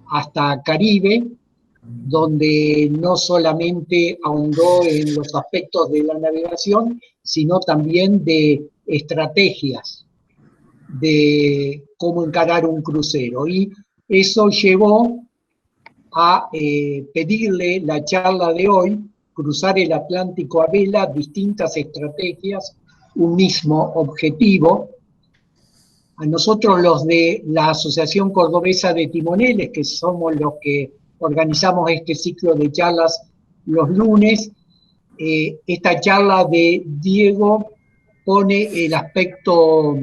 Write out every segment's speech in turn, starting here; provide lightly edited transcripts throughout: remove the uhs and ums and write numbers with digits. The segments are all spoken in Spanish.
hasta Caribe, donde no solamente ahondó en los aspectos de la navegación, sino también de estrategias de cómo encarar un crucero. Y eso llevó a pedirle la charla de hoy, cruzar el Atlántico a vela, distintas estrategias, un mismo objetivo. A nosotros los de la Asociación Cordobesa de Timoneles, que somos los que organizamos este ciclo de charlas los lunes, esta charla de Diego pone el aspecto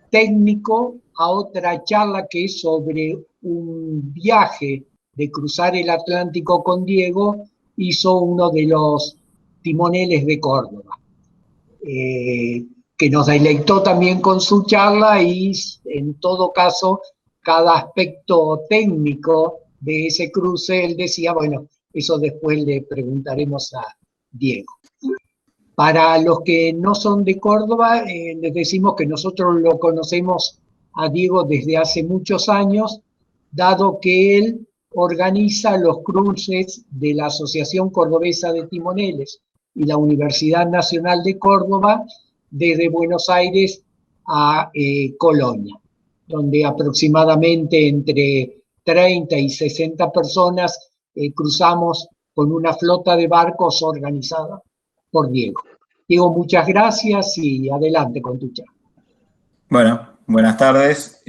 técnico a otra charla que es sobre un viaje de cruzar el Atlántico con Diego, hizo uno de los timoneles de Córdoba, que nos deleitó también con su charla, y en todo caso, cada aspecto técnico de ese cruce, él decía, bueno, eso después le preguntaremos a Diego. Para los que no son de Córdoba, les decimos que nosotros lo conocemos a Diego desde hace muchos años, dado que él organiza los cruces de la Asociación Cordobesa de Timoneles y la Universidad Nacional de Córdoba desde Buenos Aires a Colonia, donde aproximadamente entre 30 y 60 personas cruzamos con una flota de barcos organizada por Diego. Diego, muchas gracias y adelante con tu charla. Bueno, buenas tardes.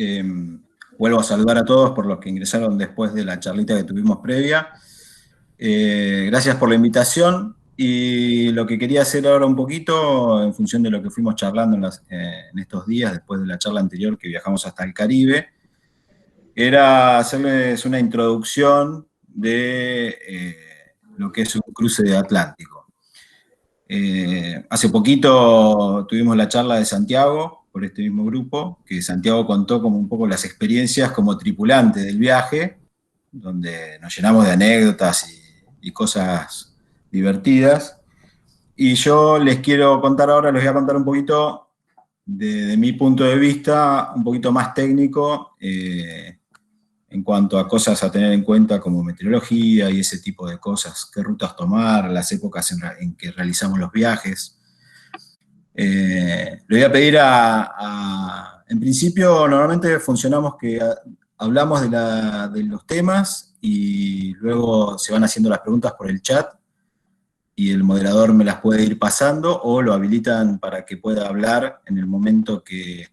Vuelvo a saludar a todos por los que ingresaron después de la charlita que tuvimos previa. Gracias por la invitación, y lo que quería hacer ahora un poquito, en función de lo que fuimos charlando en estos días, después de la charla anterior que viajamos hasta el Caribe, era hacerles una introducción de lo que es un cruce de Atlántico. Hace poquito tuvimos la charla de Santiago, por este mismo grupo, que Santiago contó como un poco las experiencias como tripulante del viaje, donde nos llenamos de anécdotas y cosas divertidas. Y yo les quiero contar ahora, les voy a contar un poquito de mi punto de vista, un poquito más técnico, en cuanto a cosas a tener en cuenta como meteorología y ese tipo de cosas, qué rutas tomar, las épocas en que realizamos los viajes. Le voy a pedir en principio, normalmente funcionamos que hablamos de los temas y luego se van haciendo las preguntas por el chat y el moderador me las puede ir pasando o lo habilitan para que pueda hablar en el momento que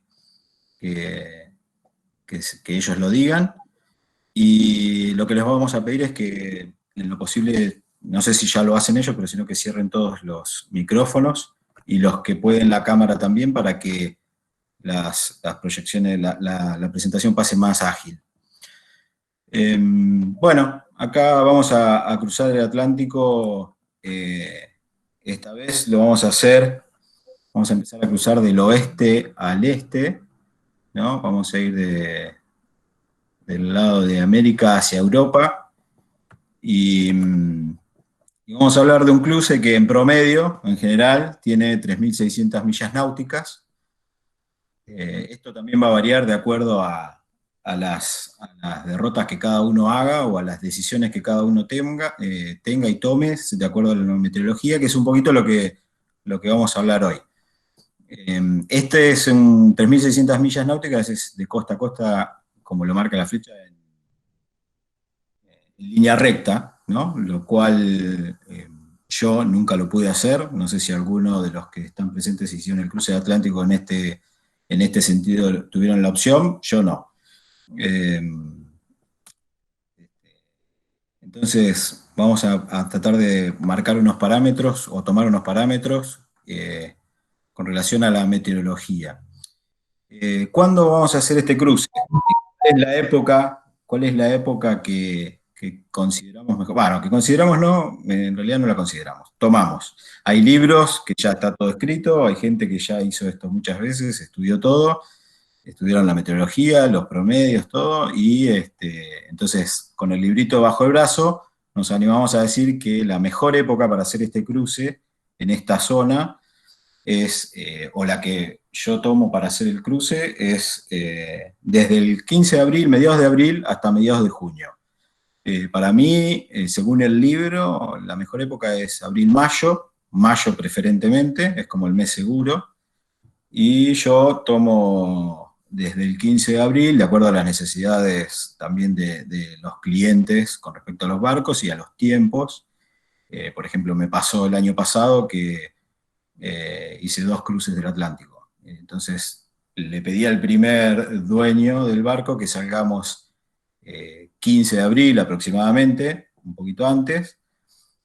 ellos lo digan. Y lo que les vamos a pedir es que, en lo posible, no sé si ya lo hacen ellos, pero sino que cierren todos los micrófonos, y los que pueden la cámara también, para que las proyecciones, la presentación pase más ágil. Bueno, acá vamos a cruzar el Atlántico. Esta vez lo vamos a hacer, vamos a empezar a cruzar del oeste al este, ¿no? Vamos a ir del lado de América hacia Europa, y vamos a hablar de un cruce que en promedio, en general, tiene 3.600 millas náuticas. Esto también va a variar de acuerdo a las derrotas que cada uno haga, o a las decisiones que cada uno tenga y tome, de acuerdo a la meteorología, que es un poquito lo que vamos a hablar hoy. Este es un 3.600 millas náuticas, es de costa a costa, como lo marca la flecha, en línea recta, ¿no? Lo cual yo nunca lo pude hacer. No sé si alguno de los que están presentes hicieron el cruce de Atlántico en este sentido tuvieron la opción, yo no. Entonces vamos a tratar de marcar unos parámetros o tomar unos parámetros con relación a la meteorología. ¿Cuándo vamos a hacer este cruce? ¿Cuál es la época que consideramos mejor? Bueno, que consideramos no, en realidad no la consideramos, tomamos. Hay libros que ya está todo escrito, hay gente que ya hizo esto muchas veces, estudió todo, estudiaron la meteorología, los promedios, todo, y entonces con el librito bajo el brazo nos animamos a decir que la mejor época para hacer este cruce en esta zona es, o la que yo tomo para hacer el cruce, es desde el 15 de abril, mediados de abril, hasta mediados de junio. Para mí, según el libro, la mejor época es abril-mayo, mayo preferentemente, es como el mes seguro, y yo tomo desde el 15 de abril, de acuerdo a las necesidades también de los clientes con respecto a los barcos y a los tiempos. Por ejemplo, me pasó el año pasado que hice 2 cruces del Atlántico. Entonces, le pedí al primer dueño del barco que salgamos 15 de abril aproximadamente, un poquito antes,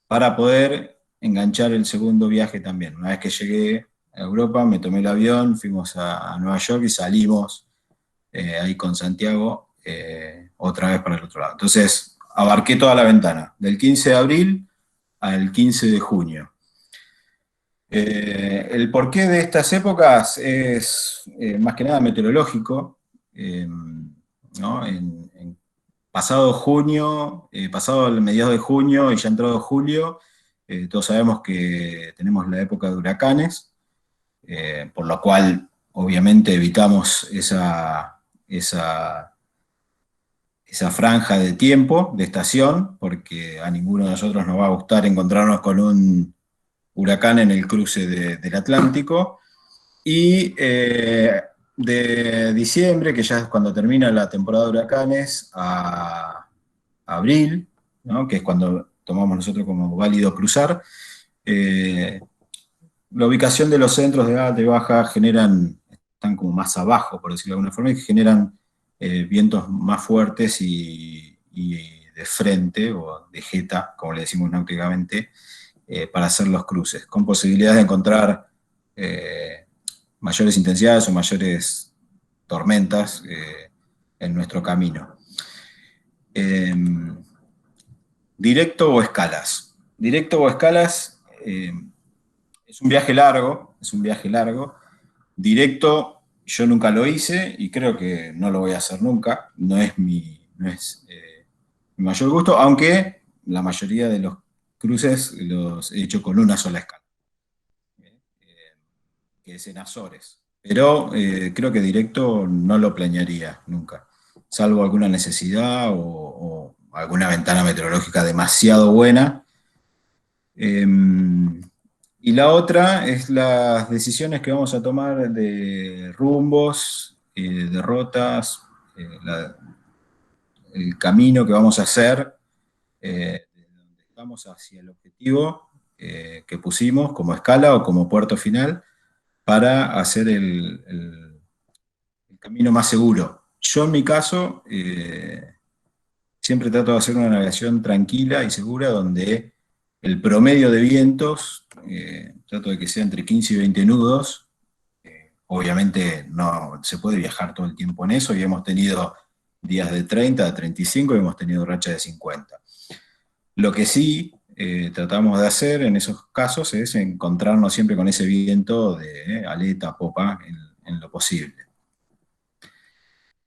para poder enganchar el segundo viaje también. Una vez que llegué a Europa, me tomé el avión, fuimos a Nueva York y salimos ahí con Santiago otra vez para el otro lado. Entonces, abarqué toda la ventana, del 15 de abril al 15 de junio. El porqué de estas épocas es más que nada meteorológico. ¿No? Pasado junio, pasado el mediados de junio y ya entrado julio, todos sabemos que tenemos la época de huracanes, por lo cual obviamente evitamos esa franja de tiempo, de estación, porque a ninguno de nosotros nos va a gustar encontrarnos con un huracán en el cruce del Atlántico. Y de diciembre, que ya es cuando termina la temporada de huracanes, a abril, ¿no? Que es cuando tomamos nosotros como válido cruzar, la ubicación de los centros de alta y baja están como más abajo, por decirlo de alguna forma, y generan vientos más fuertes y de frente, o de jeta, como le decimos náuticamente, para hacer los cruces, con posibilidades de encontrar mayores intensidades o mayores tormentas en nuestro camino. Directo o escalas. Directo o escalas es un viaje largo, Directo yo nunca lo hice y creo que no lo voy a hacer nunca. No es mi mayor gusto, aunque la mayoría de los cruces los he hecho con una sola escala, que es en Azores. Pero creo que directo no lo planearía nunca, salvo alguna necesidad o alguna ventana meteorológica demasiado buena. Y la otra es las decisiones que vamos a tomar de rumbos, de rutas, el camino que vamos a hacer, desde donde estamos hacia el objetivo que pusimos como escala o como puerto final, para hacer el camino más seguro. Yo en mi caso siempre trato de hacer una navegación tranquila y segura donde el promedio de vientos, trato de que sea entre 15 y 20 nudos. Obviamente no se puede viajar todo el tiempo en eso y hemos tenido días de 30, de 35 y hemos tenido rachas de 50. Lo que sí tratamos de hacer en esos casos es encontrarnos siempre con ese viento de aleta, popa, en lo posible.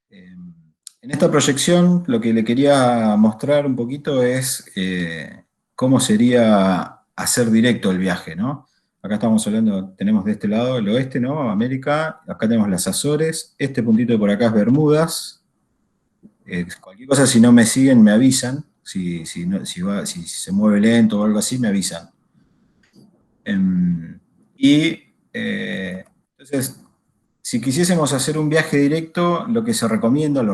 En esta proyección lo que le quería mostrar un poquito es cómo sería hacer directo el viaje, ¿no? Acá estamos hablando, tenemos de este lado el oeste, ¿no? América, acá tenemos las Azores, este puntito de por acá es Bermudas. Cualquier cosa, si no me siguen, me avisan. Si se mueve lento o algo así, me avisan. Entonces, si quisiésemos hacer un viaje directo, lo que se recomienda, lo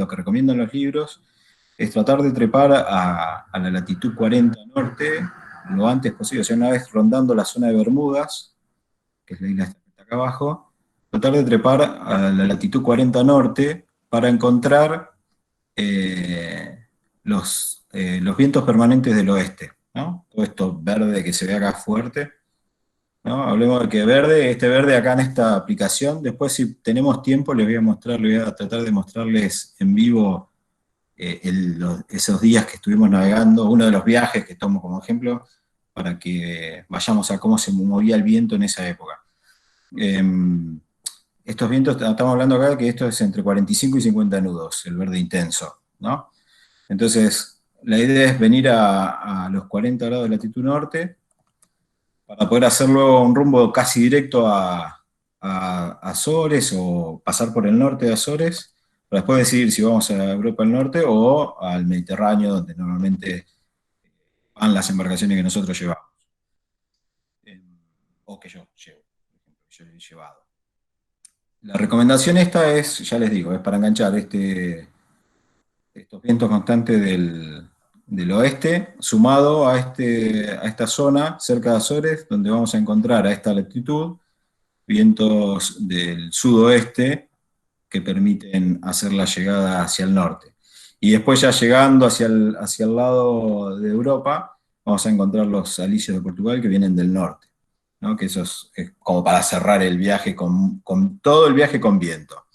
que recomiendan los libros, es tratar de trepar a la latitud 40 norte lo antes posible, o sea, una vez rondando la zona de Bermudas, que es la isla que está acá abajo, tratar de trepar a la latitud 40 norte para encontrar los vientos permanentes del oeste, ¿no? Todo esto verde que se ve acá fuerte, ¿no? Hablemos de que este verde acá en esta aplicación, después si tenemos tiempo les voy a tratar de mostrarles en vivo esos días que estuvimos navegando, uno de los viajes que tomo como ejemplo, para que vayamos a cómo se movía el viento en esa época. Estos vientos, estamos hablando acá que esto es entre 45 y 50 nudos, el verde intenso, ¿no? Entonces, la idea es venir a los 40 grados de latitud norte, para poder hacer luego un rumbo casi directo a Azores o pasar por el norte de Azores, para después decidir si vamos a Europa del Norte o al Mediterráneo, donde normalmente van las embarcaciones que nosotros llevamos, o que yo llevo, por ejemplo, que yo he llevado. La recomendación esta es, ya les digo, es para enganchar estos vientos constantes del oeste, sumado a esta zona cerca de Azores, donde vamos a encontrar a esta latitud vientos del sudoeste que permiten hacer la llegada hacia el norte. Y después ya llegando hacia el lado de Europa, vamos a encontrar los alisios de Portugal que vienen del norte, ¿no? Que eso es como para cerrar el viaje con todo el viaje con viento.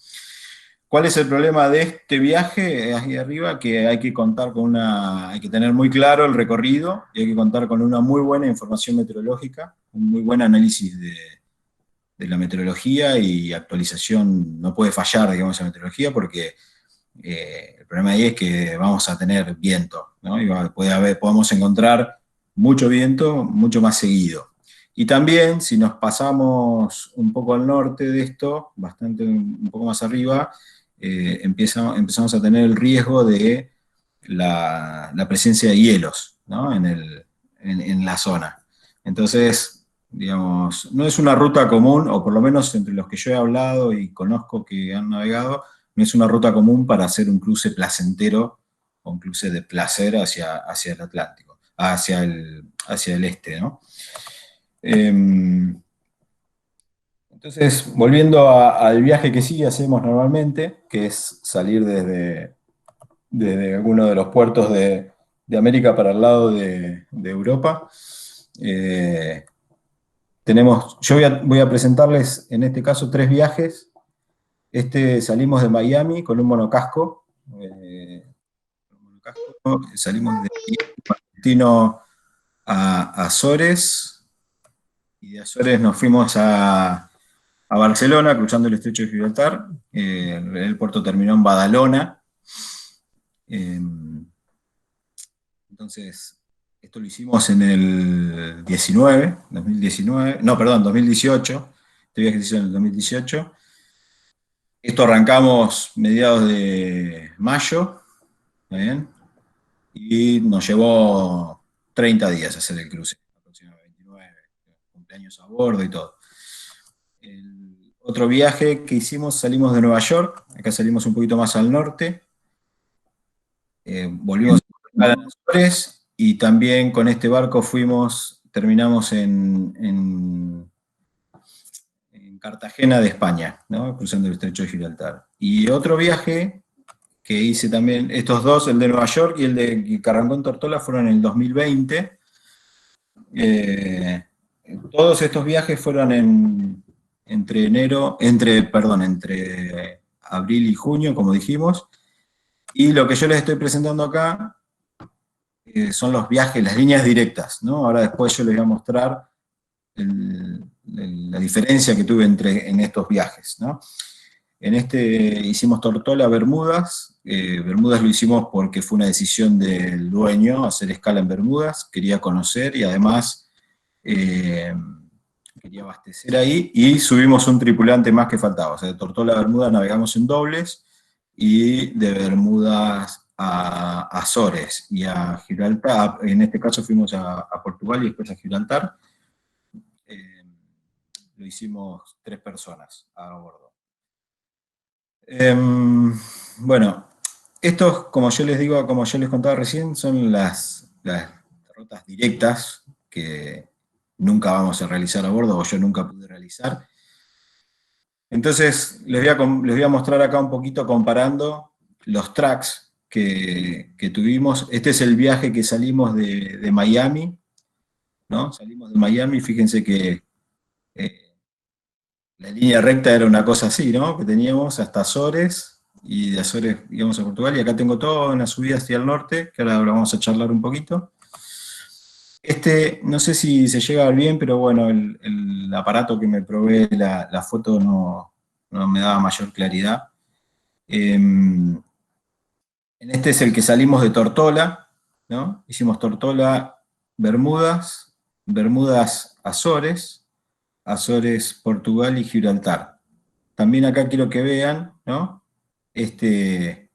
¿Cuál es el problema de este viaje ahí arriba? Que hay que contar hay que tener muy claro el recorrido y hay que contar con una muy buena información meteorológica, un muy buen análisis de la meteorología y actualización. No puede fallar, digamos, la meteorología porque el problema ahí es que vamos a tener viento, ¿no? Y podemos encontrar mucho viento, mucho más seguido. Y también, si nos pasamos un poco al norte de esto, un poco más arriba, empezamos a tener el riesgo de la presencia de hielos, ¿no? En la zona. Entonces, digamos, no es una ruta común, o por lo menos entre los que yo he hablado y conozco que han navegado, no es una ruta común para hacer un cruce placentero o un cruce de placer hacia el Atlántico, hacia el este, ¿no? Entonces, volviendo al viaje que sí hacemos normalmente, que es salir desde alguno de los puertos de América para el lado de Europa. Yo voy a presentarles en este caso 3 viajes. Salimos de Miami con un monocasco. Salimos de destino a Azores, y de Azores nos fuimos a Barcelona, cruzando el estrecho de Gibraltar. El puerto terminó en Badalona. Entonces, esto lo hicimos en el 2018. Este viaje se hizo en el 2018. Esto arrancamos mediados de mayo, ¿está bien? Y nos llevó 30 días hacer el cruce, aproximadamente 29, cumpleaños a bordo y todo. El otro viaje que hicimos, salimos de Nueva York, acá salimos un poquito más al norte, volvimos a las Azores, y también con este barco terminamos en Cartagena de España, ¿no? Cruzando el estrecho de Gibraltar. Y otro viaje que hice también, estos dos, el de Nueva York y el de Carrancón Tortola, fueron en el 2020. Todos estos viajes fueron entre abril y junio, como dijimos, y lo que yo les estoy presentando acá son los viajes, las líneas directas, ¿no? Ahora después yo les voy a mostrar la diferencia que tuve en estos viajes, ¿no? Hicimos Tortola, Bermudas. Bermudas lo hicimos porque fue una decisión del dueño hacer escala en Bermudas, quería conocer y además quería abastecer ahí, y subimos un tripulante más que faltaba. O sea, de Tortola a Bermudas navegamos en dobles, y de Bermudas a Azores y a Gibraltar, en este caso fuimos a Portugal y después a Gibraltar. Lo hicimos 3 personas a bordo. Bueno, estos, como yo les contaba recién, son las rutas directas que nunca vamos a realizar a bordo, o yo nunca pude realizar. Entonces, les voy a mostrar acá un poquito comparando los tracks que tuvimos. Este es el viaje que salimos de Miami, ¿no? Salimos de Miami, fíjense que la línea recta era una cosa así, ¿no? Que teníamos hasta Azores, y de Azores íbamos a Portugal, y acá tengo toda una subida hacia el norte, que ahora lo vamos a charlar un poquito. No sé si se llega a ver bien, pero bueno, el aparato que me provee la foto no me daba mayor claridad. En este es el que salimos de Tortola, ¿no? Hicimos Tortola, Bermudas, Bermudas, Azores, Azores, Portugal y Gibraltar. También acá quiero que vean, ¿no? este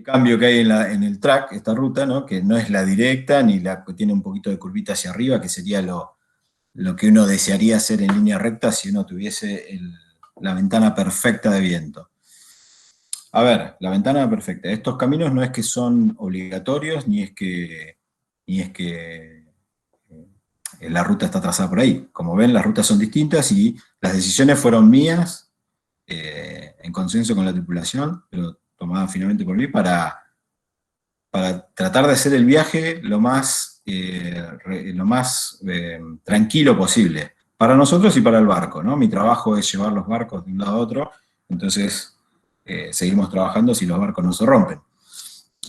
cambio que hay en el track, esta ruta, ¿no? Que no es la directa, ni la que tiene un poquito de curvita hacia arriba, que sería lo que uno desearía hacer en línea recta si uno tuviese la ventana perfecta de viento. A ver, la ventana perfecta. Estos caminos no es que son obligatorios, ni es que la ruta está trazada por ahí. Como ven, las rutas son distintas y las decisiones fueron mías, en consenso con la tripulación, pero tomadas finalmente por mí, para tratar de hacer el viaje lo más tranquilo posible, para nosotros y para el barco, ¿no? Mi trabajo es llevar los barcos de un lado a otro, entonces seguimos trabajando si los barcos no se rompen.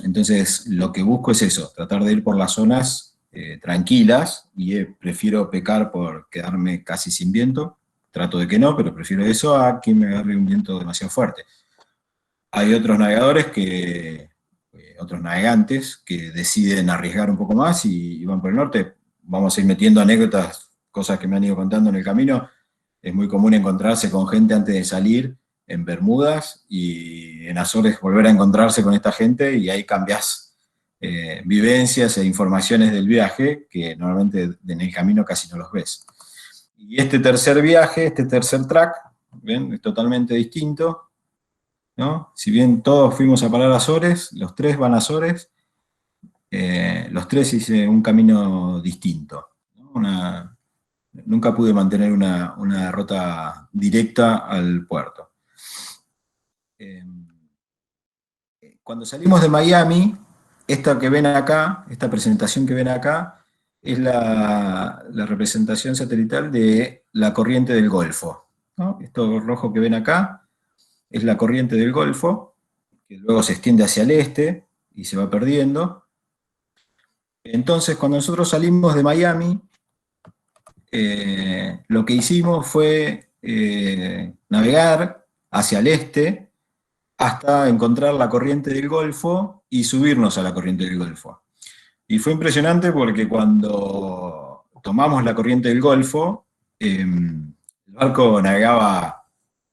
Entonces, lo que busco es eso, tratar de ir por las zonas tranquilas, y prefiero pecar por quedarme casi sin viento, trato de que no, pero prefiero eso a que me agarre un viento demasiado fuerte. Hay otros navegadores otros navegantes que deciden arriesgar un poco más y van por el norte. Vamos a ir metiendo anécdotas, cosas que me han ido contando en el camino. Es muy común encontrarse con gente antes de salir en Bermudas, y en Azores volver a encontrarse con esta gente, y ahí cambias vivencias e informaciones del viaje que normalmente en el camino casi no los ves. Y este tercer viaje, este tercer track, ¿ven? Es totalmente distinto, ¿no? Si bien todos fuimos a parar a Azores, los tres van a Azores, los tres hice un camino distinto, ¿no? Nunca pude mantener una ruta directa al puerto. Cuando salimos de Miami, esta que ven acá, esta presentación que ven acá, es la representación satelital de la corriente del Golfo, ¿no? Esto rojo que ven acá es la corriente del Golfo, que luego se extiende hacia el este y se va perdiendo. Entonces, cuando nosotros salimos de Miami, lo que hicimos fue navegar hacia el este hasta encontrar la corriente del Golfo y subirnos a la corriente del Golfo. Y fue impresionante porque cuando tomamos la corriente del Golfo, el barco navegaba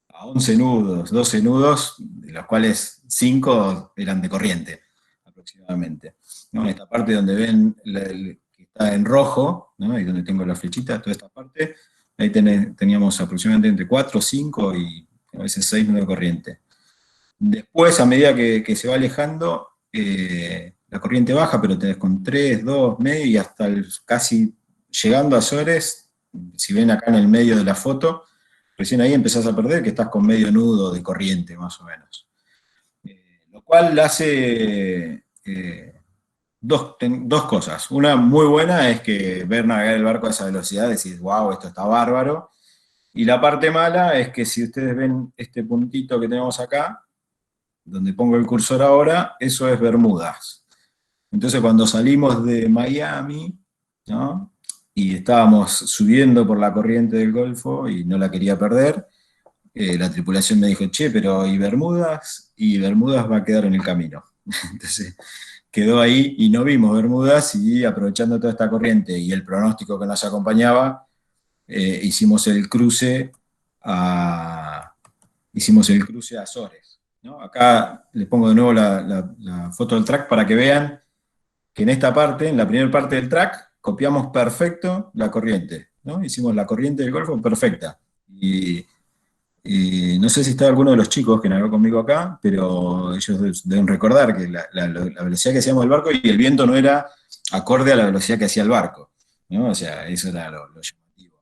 a 11 nudos, 12 nudos, de los cuales 5 eran de corriente, aproximadamente, ¿no? En esta parte donde ven que está en rojo, ¿no? Y donde tengo la flechita, toda esta parte, ahí teníamos aproximadamente entre 4, 5 y a veces 6 nudos de corriente. Después, a medida que se va alejando, la corriente baja, pero tenés con 3, 2, medio, y hasta casi llegando a Azores, si ven acá en el medio de la foto, recién ahí empezás a perder, que estás con medio nudo de corriente, más o menos. Lo cual hace dos cosas. Una muy buena es que ver navegar el barco a esa velocidad, decís, wow, esto está bárbaro. Y la parte mala es que si ustedes ven este puntito que tenemos acá, donde pongo el cursor ahora, eso es Bermudas. Entonces, cuando salimos de Miami, ¿no? Y estábamos subiendo por la corriente del Golfo y no la quería perder, la tripulación me dijo, che, pero ¿y Bermudas? Y Bermudas va a quedar en el camino. Entonces quedó ahí y no vimos Bermudas, y aprovechando toda esta corriente y el pronóstico que nos acompañaba, hicimos el cruce a Azores, ¿no? Acá les pongo de nuevo la foto del track para que vean que en esta parte, en la primera parte del track, copiamos perfecto la corriente, ¿no? Hicimos la corriente del Golfo perfecta. Y no sé si está alguno de los chicos que navegó conmigo acá, pero ellos deben recordar que la velocidad que hacíamos del barco y el viento no era acorde a la velocidad que hacía el barco, ¿no? O sea, eso era lo llamativo.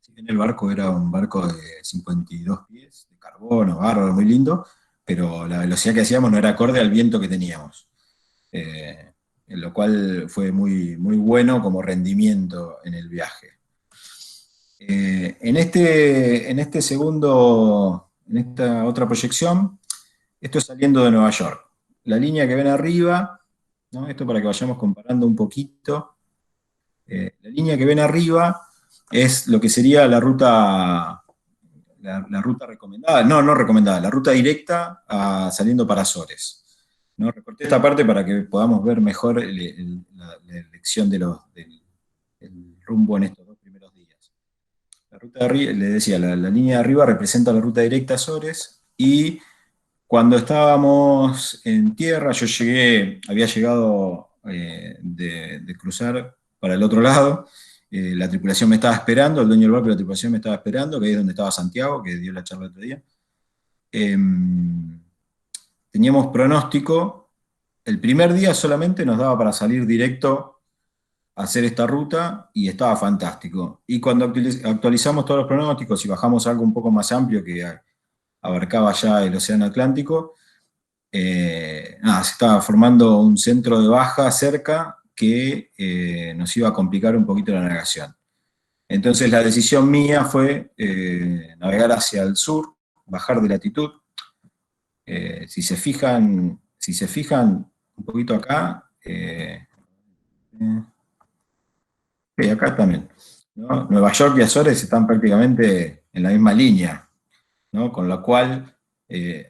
Si bien el barco era un barco de 52 pies, de carbono, bárbaro, muy lindo, pero la velocidad que hacíamos no era acorde al viento que teníamos. Lo cual fue muy, muy bueno como rendimiento en el viaje. En esta otra proyección, esto es saliendo de Nueva York. La línea que ven arriba, ¿no? Esto para que vayamos comparando un poquito. La línea que ven arriba es lo que sería la ruta recomendada, no recomendada, la ruta directa saliendo para Azores, ¿no? Recorté esta parte para que podamos ver mejor la elección del rumbo en estos 2 primeros días. La ruta de arriba, le decía, la línea de arriba representa la ruta directa a Azores, y Cuando estábamos en tierra, yo había llegado de cruzar para el otro lado, la tripulación me estaba esperando, el dueño del barco de la tripulación me estaba esperando, que ahí es donde estaba Santiago, que dio la charla el otro día. Teníamos pronóstico, el primer día solamente nos daba para salir directo a hacer esta ruta y estaba fantástico. Y cuando actualizamos todos los pronósticos y bajamos algo un poco más amplio que abarcaba ya el Océano Atlántico, se estaba formando un centro de baja cerca que nos iba a complicar un poquito la navegación. Entonces la decisión mía fue navegar hacia el sur, bajar de latitud. Si se fijan un poquito acá, acá también, ¿no? Nueva York y Azores están prácticamente en la misma línea, ¿no? Con lo cual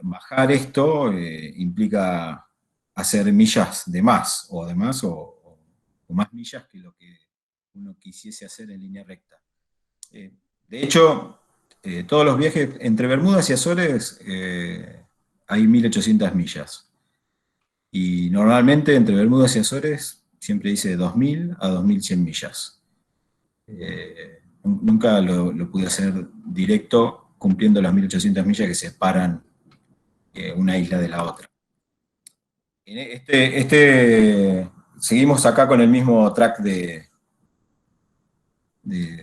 bajar esto implica hacer millas de más, o más millas que lo que uno quisiese hacer en línea recta. De hecho, todos los viajes entre Bermudas y Azores hay 1800 millas. Y normalmente entre Bermudas y Azores siempre dice 2000 a 2100 millas. Nunca lo pude hacer directo cumpliendo las 1800 millas que separan una isla de la otra. Seguimos acá con el mismo track de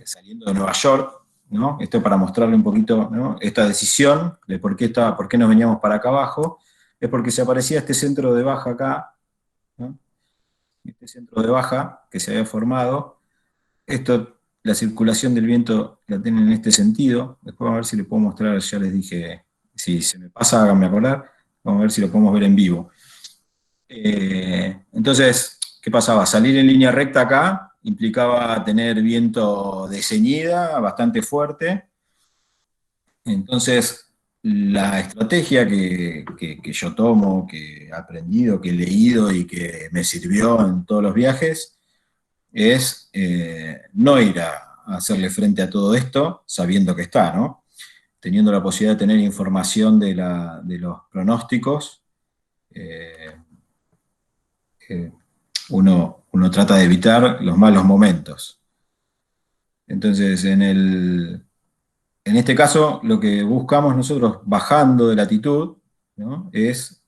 saliendo de Nueva York, ¿no? Esto para mostrarle un poquito, ¿no? Esta decisión de por qué nos veníamos para acá abajo, es porque se aparecía este centro de baja acá, ¿no? Este centro de baja que se había formado. La circulación del viento la tienen en este sentido. Después vamos a ver si le puedo mostrar, ya les dije, si se me pasa, háganme acordar. Vamos a ver si lo podemos ver en vivo. Entonces, ¿qué pasaba? Salir en línea recta acá implicaba tener viento de ceñida, bastante fuerte. Entonces, la estrategia que yo tomo, que he aprendido, que he leído y que me sirvió en todos los viajes, es no ir a hacerle frente a todo esto sabiendo que está, ¿no? Teniendo la posibilidad de tener información de los pronósticos, uno trata de evitar los malos momentos. Entonces, en este caso, lo que buscamos nosotros bajando de latitud, ¿no? Es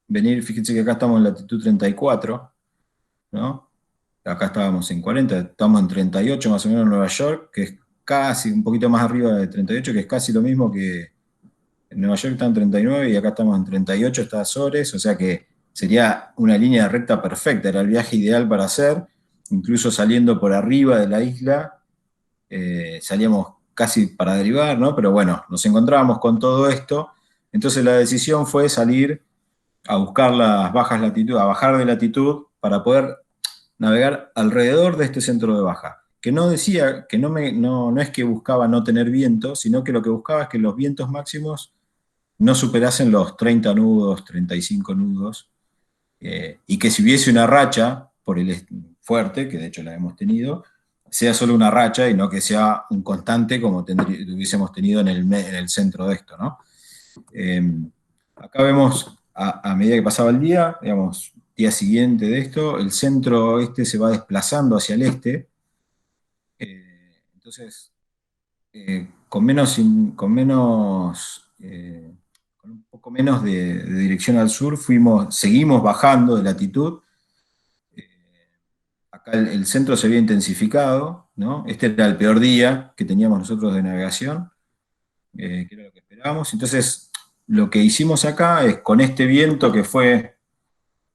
venir, fíjense que acá estamos en latitud 34, ¿no? Acá estábamos en 40, estamos en 38 más o menos en Nueva York, que es casi un poquito más arriba de 38, que es casi lo mismo que en Nueva York está en 39 y acá estamos en 38, está Azores, o sea que sería una línea recta perfecta, era el viaje ideal para hacer, incluso saliendo por arriba de la isla, salíamos casi para derivar, ¿no? Pero bueno, nos encontrábamos con todo esto, entonces la decisión fue salir a buscar las bajas latitudes, a bajar de latitud para poder navegar alrededor de este centro de baja, que no decía, que no es que buscaba no tener viento, sino que lo que buscaba es que los vientos máximos no superasen los 30 nudos, 35 nudos, y que si hubiese una racha por el fuerte, que de hecho la hemos tenido, sea solo una racha y no que sea un constante como hubiésemos tenido en el centro de esto, ¿no? Acá vemos, a medida que pasaba el día, digamos, día siguiente de esto, el centro este se va desplazando hacia el este, entonces, con un poco menos de dirección al sur, seguimos bajando de latitud. Acá el centro se había intensificado, ¿no? Este era el peor día que teníamos nosotros de navegación, que era lo que esperábamos. Entonces, lo que hicimos acá es con este viento que fue,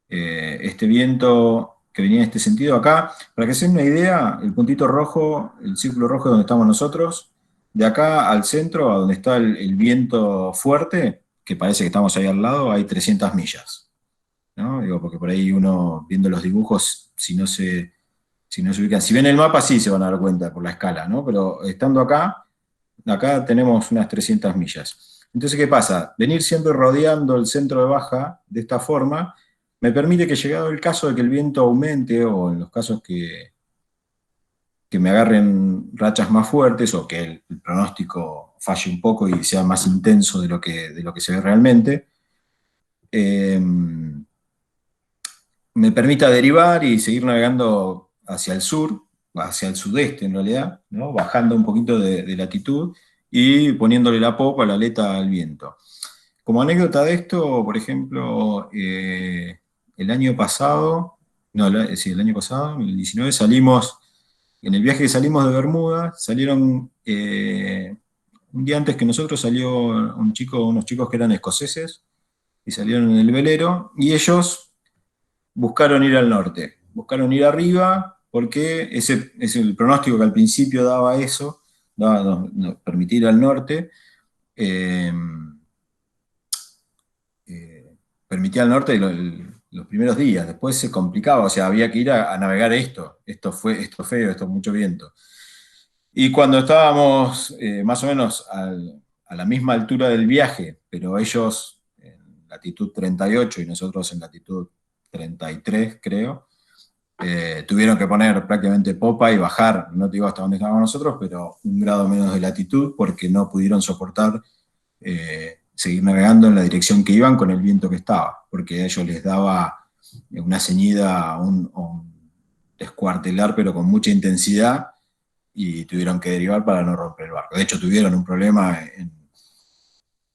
este viento que venía en este sentido acá, para que se den una idea, el puntito rojo, el círculo rojo donde estamos nosotros, de acá al centro, a donde está el viento fuerte, que parece que estamos ahí al lado, hay 300 millas, ¿no? Digo, porque por ahí uno, viendo los dibujos, si no se ubican, si ven el mapa sí se van a dar cuenta por la escala, ¿no? Pero estando acá tenemos unas 300 millas. Entonces, ¿qué pasa? Venir siempre rodeando el centro de baja de esta forma me permite que, llegado el caso de que el viento aumente, o en los casos que me agarren rachas más fuertes, o que el pronóstico falle un poco y sea más intenso de lo que se ve realmente, me permita derivar y seguir navegando hacia el sur, hacia el sudeste en realidad, ¿no? Bajando un poquito de latitud y poniéndole la popa, la aleta al viento. Como anécdota de esto, por ejemplo, el año pasado, no, sí, el año pasado, en el 19, salimos, en el viaje que salimos de Bermuda, salieron, un día antes que nosotros salió unos chicos que eran escoceses, y salieron en el velero, y ellos buscaron ir al norte, buscaron ir arriba, porque ese es el pronóstico que al principio daba eso, permitir ir al norte, eh, permitía al norte los primeros días, después se complicaba, o sea, había que ir a navegar esto feo, esto mucho viento. Y cuando estábamos más o menos a la misma altura del viaje, pero ellos en latitud 38 y nosotros en latitud 33, creo, tuvieron que poner prácticamente popa y bajar, no te digo hasta dónde estábamos nosotros, pero un grado menos de latitud porque no pudieron soportar seguir navegando en la dirección que iban con el viento que estaba, porque a ellos les daba una ceñida, un descuartelar, pero con mucha intensidad, y tuvieron que derivar para no romper el barco. De hecho, tuvieron un problema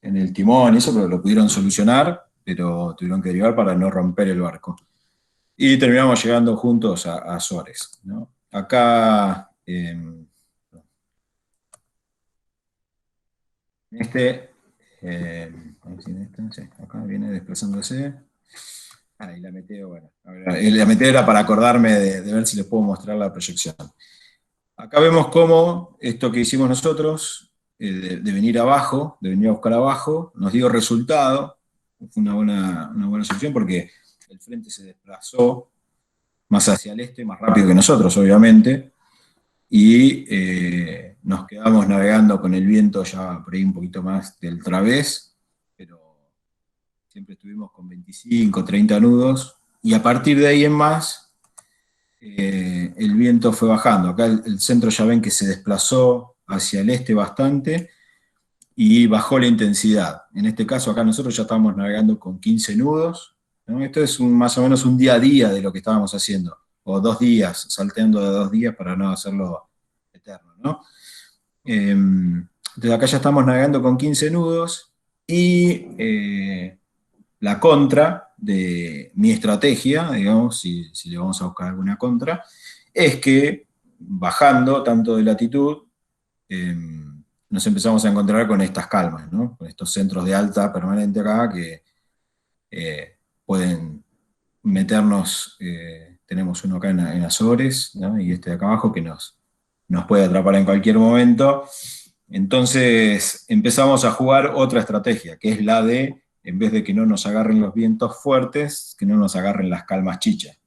en el timón y eso, pero lo pudieron solucionar, pero tuvieron que derivar para no romper el barco. Y terminamos llegando juntos a Azores, ¿no? Acá, acá viene desplazándose. Y la meteo, bueno. La meteo era para acordarme de ver si les puedo mostrar la proyección. Acá vemos cómo esto que hicimos nosotros, de venir abajo, de venir a buscar abajo, nos dio resultado. Fue una buena solución porque el frente se desplazó más hacia el este, más rápido que nosotros, obviamente, y nos quedamos navegando con el viento ya por ahí un poquito más del través, pero siempre estuvimos con 25, 30 nudos, y a partir de ahí en más, el viento fue bajando. Acá el centro ya ven que se desplazó hacia el este bastante, y bajó la intensidad. En este caso acá nosotros ya estábamos navegando con 15 nudos, ¿no? Esto es más o menos un día a día de lo que estábamos haciendo, o 2 días, salteando de 2 días para no hacerlo eterno, ¿no? Entonces acá ya estamos navegando con 15 nudos, y la contra de mi estrategia, digamos, si le vamos a buscar alguna contra, es que bajando tanto de latitud, nos empezamos a encontrar con estas calmas, ¿no? Con estos centros de alta permanente acá que pueden meternos, tenemos uno acá en Azores, ¿no? Y este de acá abajo que nos puede atrapar en cualquier momento. Entonces empezamos a jugar otra estrategia, que es la de, en vez de que no nos agarren los vientos fuertes, que no nos agarren las calmas chichas.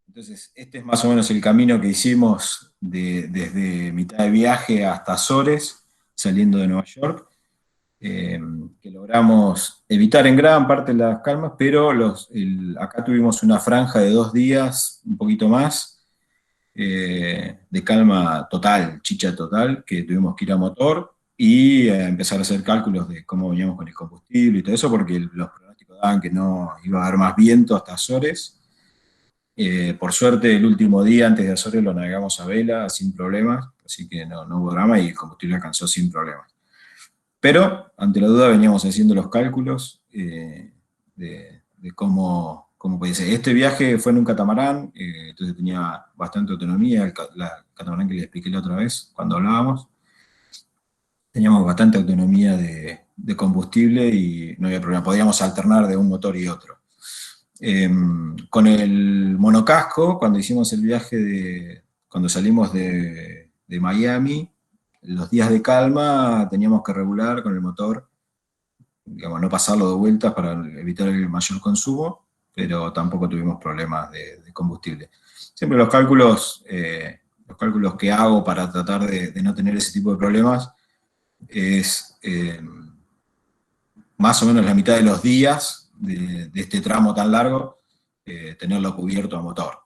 Entonces, este es más o menos el camino que hicimos desde mitad de viaje hasta Azores, saliendo de Nueva York, que logramos evitar en gran parte las calmas, pero acá tuvimos una franja de 2 días, un poquito más, de calma total, chicha total, que tuvimos que ir a motor y empezar a hacer cálculos de cómo veníamos con el combustible y todo eso, porque los pronósticos daban que no iba a haber más viento hasta Azores. Por suerte, el último día antes de Azores lo navegamos a vela sin problemas, así que no hubo drama y el combustible alcanzó sin problemas. Pero, ante la duda, veníamos haciendo los cálculos de cómo puede ser. Este viaje fue en un catamarán, entonces tenía bastante autonomía, el catamarán que les expliqué la otra vez cuando hablábamos. Teníamos bastante autonomía de combustible y no había problema, podíamos alternar de un motor y otro. Con el monocasco, cuando hicimos el viaje cuando salimos de Miami, los días de calma teníamos que regular con el motor, digamos, no pasarlo de vueltas para evitar el mayor consumo, pero tampoco tuvimos problemas de combustible. Siempre los cálculos que hago para tratar de no tener ese tipo de problemas es más o menos la mitad de los días de este tramo tan largo, tenerlo cubierto a motor.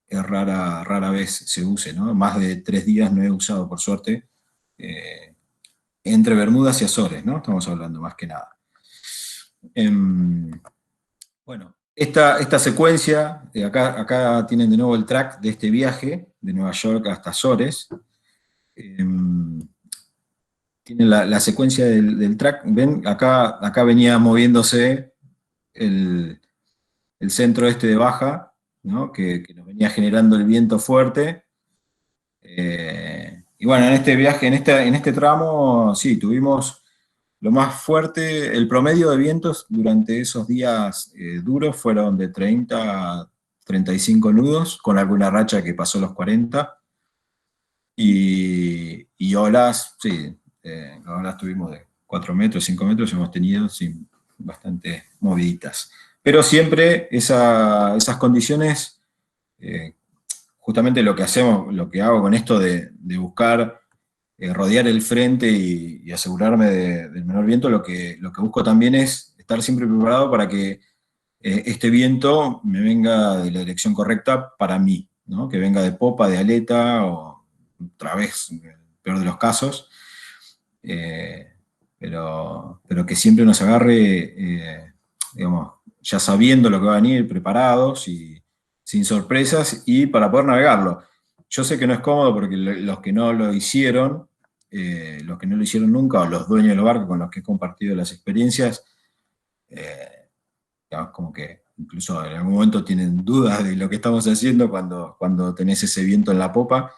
Es rara vez se use, ¿no? Más de 3 días no he usado, por suerte, entre Bermudas y Azores, ¿no? Estamos hablando más que nada. Bueno, esta secuencia, acá tienen de nuevo el track de este viaje, de Nueva York hasta Azores. Tienen la secuencia del track, ven, acá venía moviéndose el centro este de baja, ¿no? que nos venía generando el viento fuerte. Y bueno, en este viaje, en este tramo, sí, tuvimos lo más fuerte, el promedio de vientos durante esos días duros fueron de 30 a 35 nudos, con alguna racha que pasó los 40. Y olas, sí, olas tuvimos de 4 metros, 5 metros, hemos tenido, sí, bastante moviditas. Pero siempre esas condiciones, justamente lo que hacemos, lo que hago con esto de buscar rodear el frente y asegurarme del menor viento, lo que busco también es estar siempre preparado para que este viento me venga de la dirección correcta para mí, ¿no? Que venga de popa, de aleta, o otra vez, en el peor de los casos, pero que siempre nos agarre, digamos, ya sabiendo lo que va a venir, preparados y sin sorpresas, y para poder navegarlo. Yo sé que no es cómodo porque los que no lo hicieron, nunca, o los dueños del barco con los que he compartido las experiencias, digamos, como que incluso en algún momento tienen dudas de lo que estamos haciendo cuando tenés ese viento en la popa.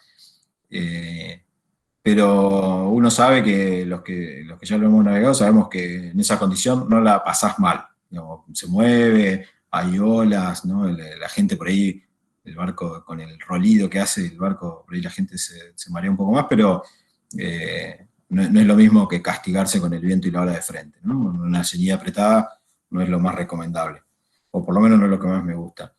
Pero uno sabe que los que ya lo hemos navegado sabemos que en esa condición no la pasás mal. Digamos, se mueve, hay olas, ¿no? La gente por ahí, el barco, con el rolido que hace el barco, por ahí la gente se marea un poco más, pero no es lo mismo que castigarse con el viento y la ola de frente, ¿no? Una señía apretada no es lo más recomendable, o por lo menos no es lo que más me gusta.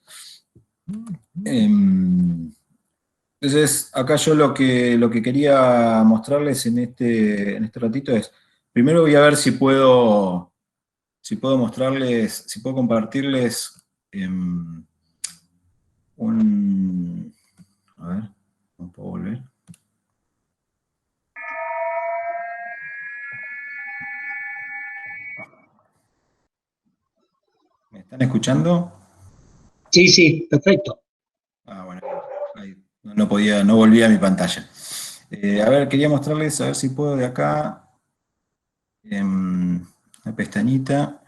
Entonces, acá yo lo que quería mostrarles en este ratito es, primero voy a ver si puedo mostrarles, si puedo compartirles a ver, ¿no puedo volver? ¿Me están escuchando? Sí, sí, perfecto. Ah, bueno, ahí, no volvía a mi pantalla. A ver, quería mostrarles, a ver si puedo de acá, la pestañita,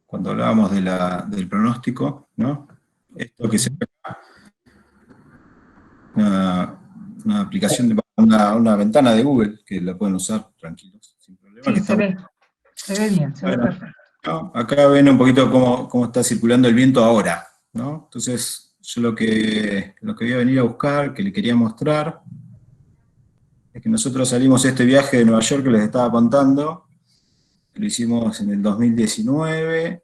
cuando hablábamos del pronóstico, ¿no? Esto que se ve acá, una aplicación, una ventana de Google, que la pueden usar tranquilos, sin problema. Sí, que se ve bien, se ve bueno, perfecto. ¿no? Acá ven un poquito cómo está circulando el viento ahora, ¿no? Entonces, yo lo que voy a venir a buscar, que le quería mostrar, es que nosotros salimos este viaje de Nueva York que les estaba contando, lo hicimos en el 2019,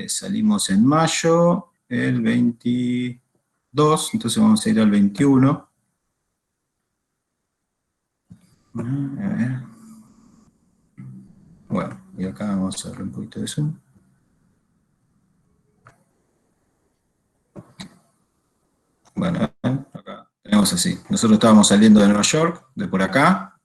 salimos en mayo, el 22, entonces vamos a ir al 21. A ver. Bueno, y acá vamos a darle un poquito de zoom. Bueno, acá tenemos así. Nosotros estábamos saliendo de Nueva York, de por acá,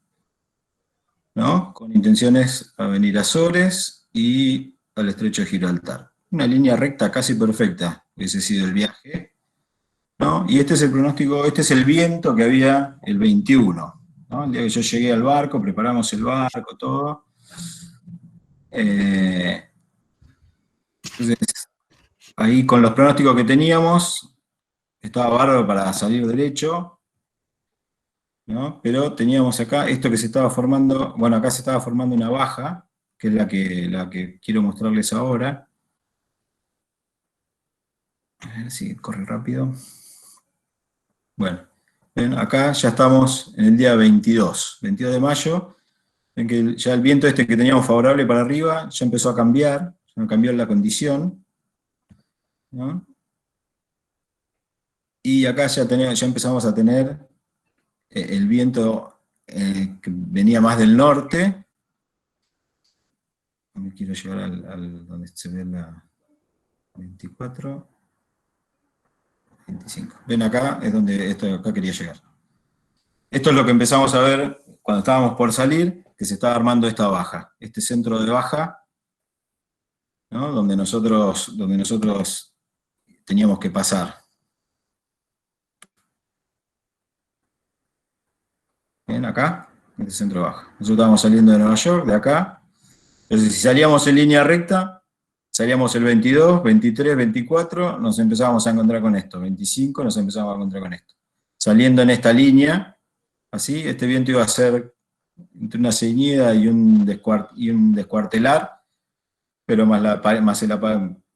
¿no? Con intenciones a venir a Azores y al Estrecho de Gibraltar. Una línea recta casi perfecta, hubiese sido el viaje, ¿no? Y este es el pronóstico, este es el viento que había el 21, ¿no? El día que yo llegué al barco, preparamos el barco, todo. Entonces, ahí con los pronósticos que teníamos, estaba bárbaro para salir derecho, ¿no? Pero teníamos acá esto que se estaba formando, bueno, acá se estaba formando una baja, que es la que quiero mostrarles ahora. A ver si corre rápido. Bueno, ven, acá ya estamos en el día 22 de mayo, en que ya el viento este que teníamos favorable para arriba ya empezó a cambiar, ya cambió la condición, ¿no? Y acá ya empezamos a tener el viento que venía más del norte. No me quiero llegar al donde se ve la 24, 25. Ven acá, es donde acá quería llegar. Esto es lo que empezamos a ver cuando estábamos por salir. que se estaba armando esta baja, este centro de baja, ¿no? donde nosotros teníamos que pasar. ¿Ven acá? Este centro de baja. Nosotros estábamos saliendo de Nueva York, de acá. Entonces, si salíamos en línea recta, salíamos el 22, 23, 24, nos empezábamos a encontrar con esto. 25, nos empezábamos a encontrar con esto. Saliendo en esta línea, así, este viento iba a ser entre una ceñida y un descuartelar, pero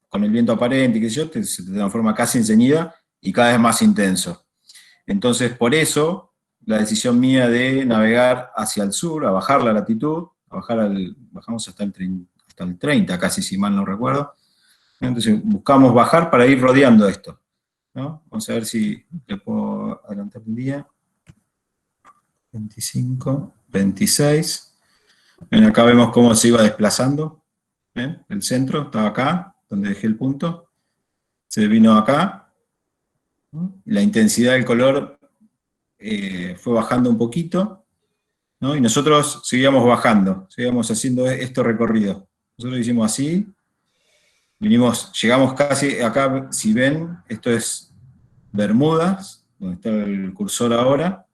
con el viento aparente, qué sé yo, se te transforma casi en ceñida y cada vez más intenso. Entonces, por eso, la decisión mía de navegar hacia el sur, a bajar la latitud, bajamos hasta el 30 casi, si mal no recuerdo. Entonces, buscamos bajar para ir rodeando esto, ¿no? Vamos a ver si le puedo adelantar un día. 25, 26. Ven, acá vemos cómo se iba desplazando. ¿Ven? El centro estaba acá, donde dejé el punto. Se vino acá. La intensidad del color fue bajando un poquito, ¿no? Y nosotros seguíamos bajando, seguíamos haciendo este recorrido. Nosotros hicimos así, llegamos casi acá, si ven, esto es Bermudas, donde está el cursor ahora.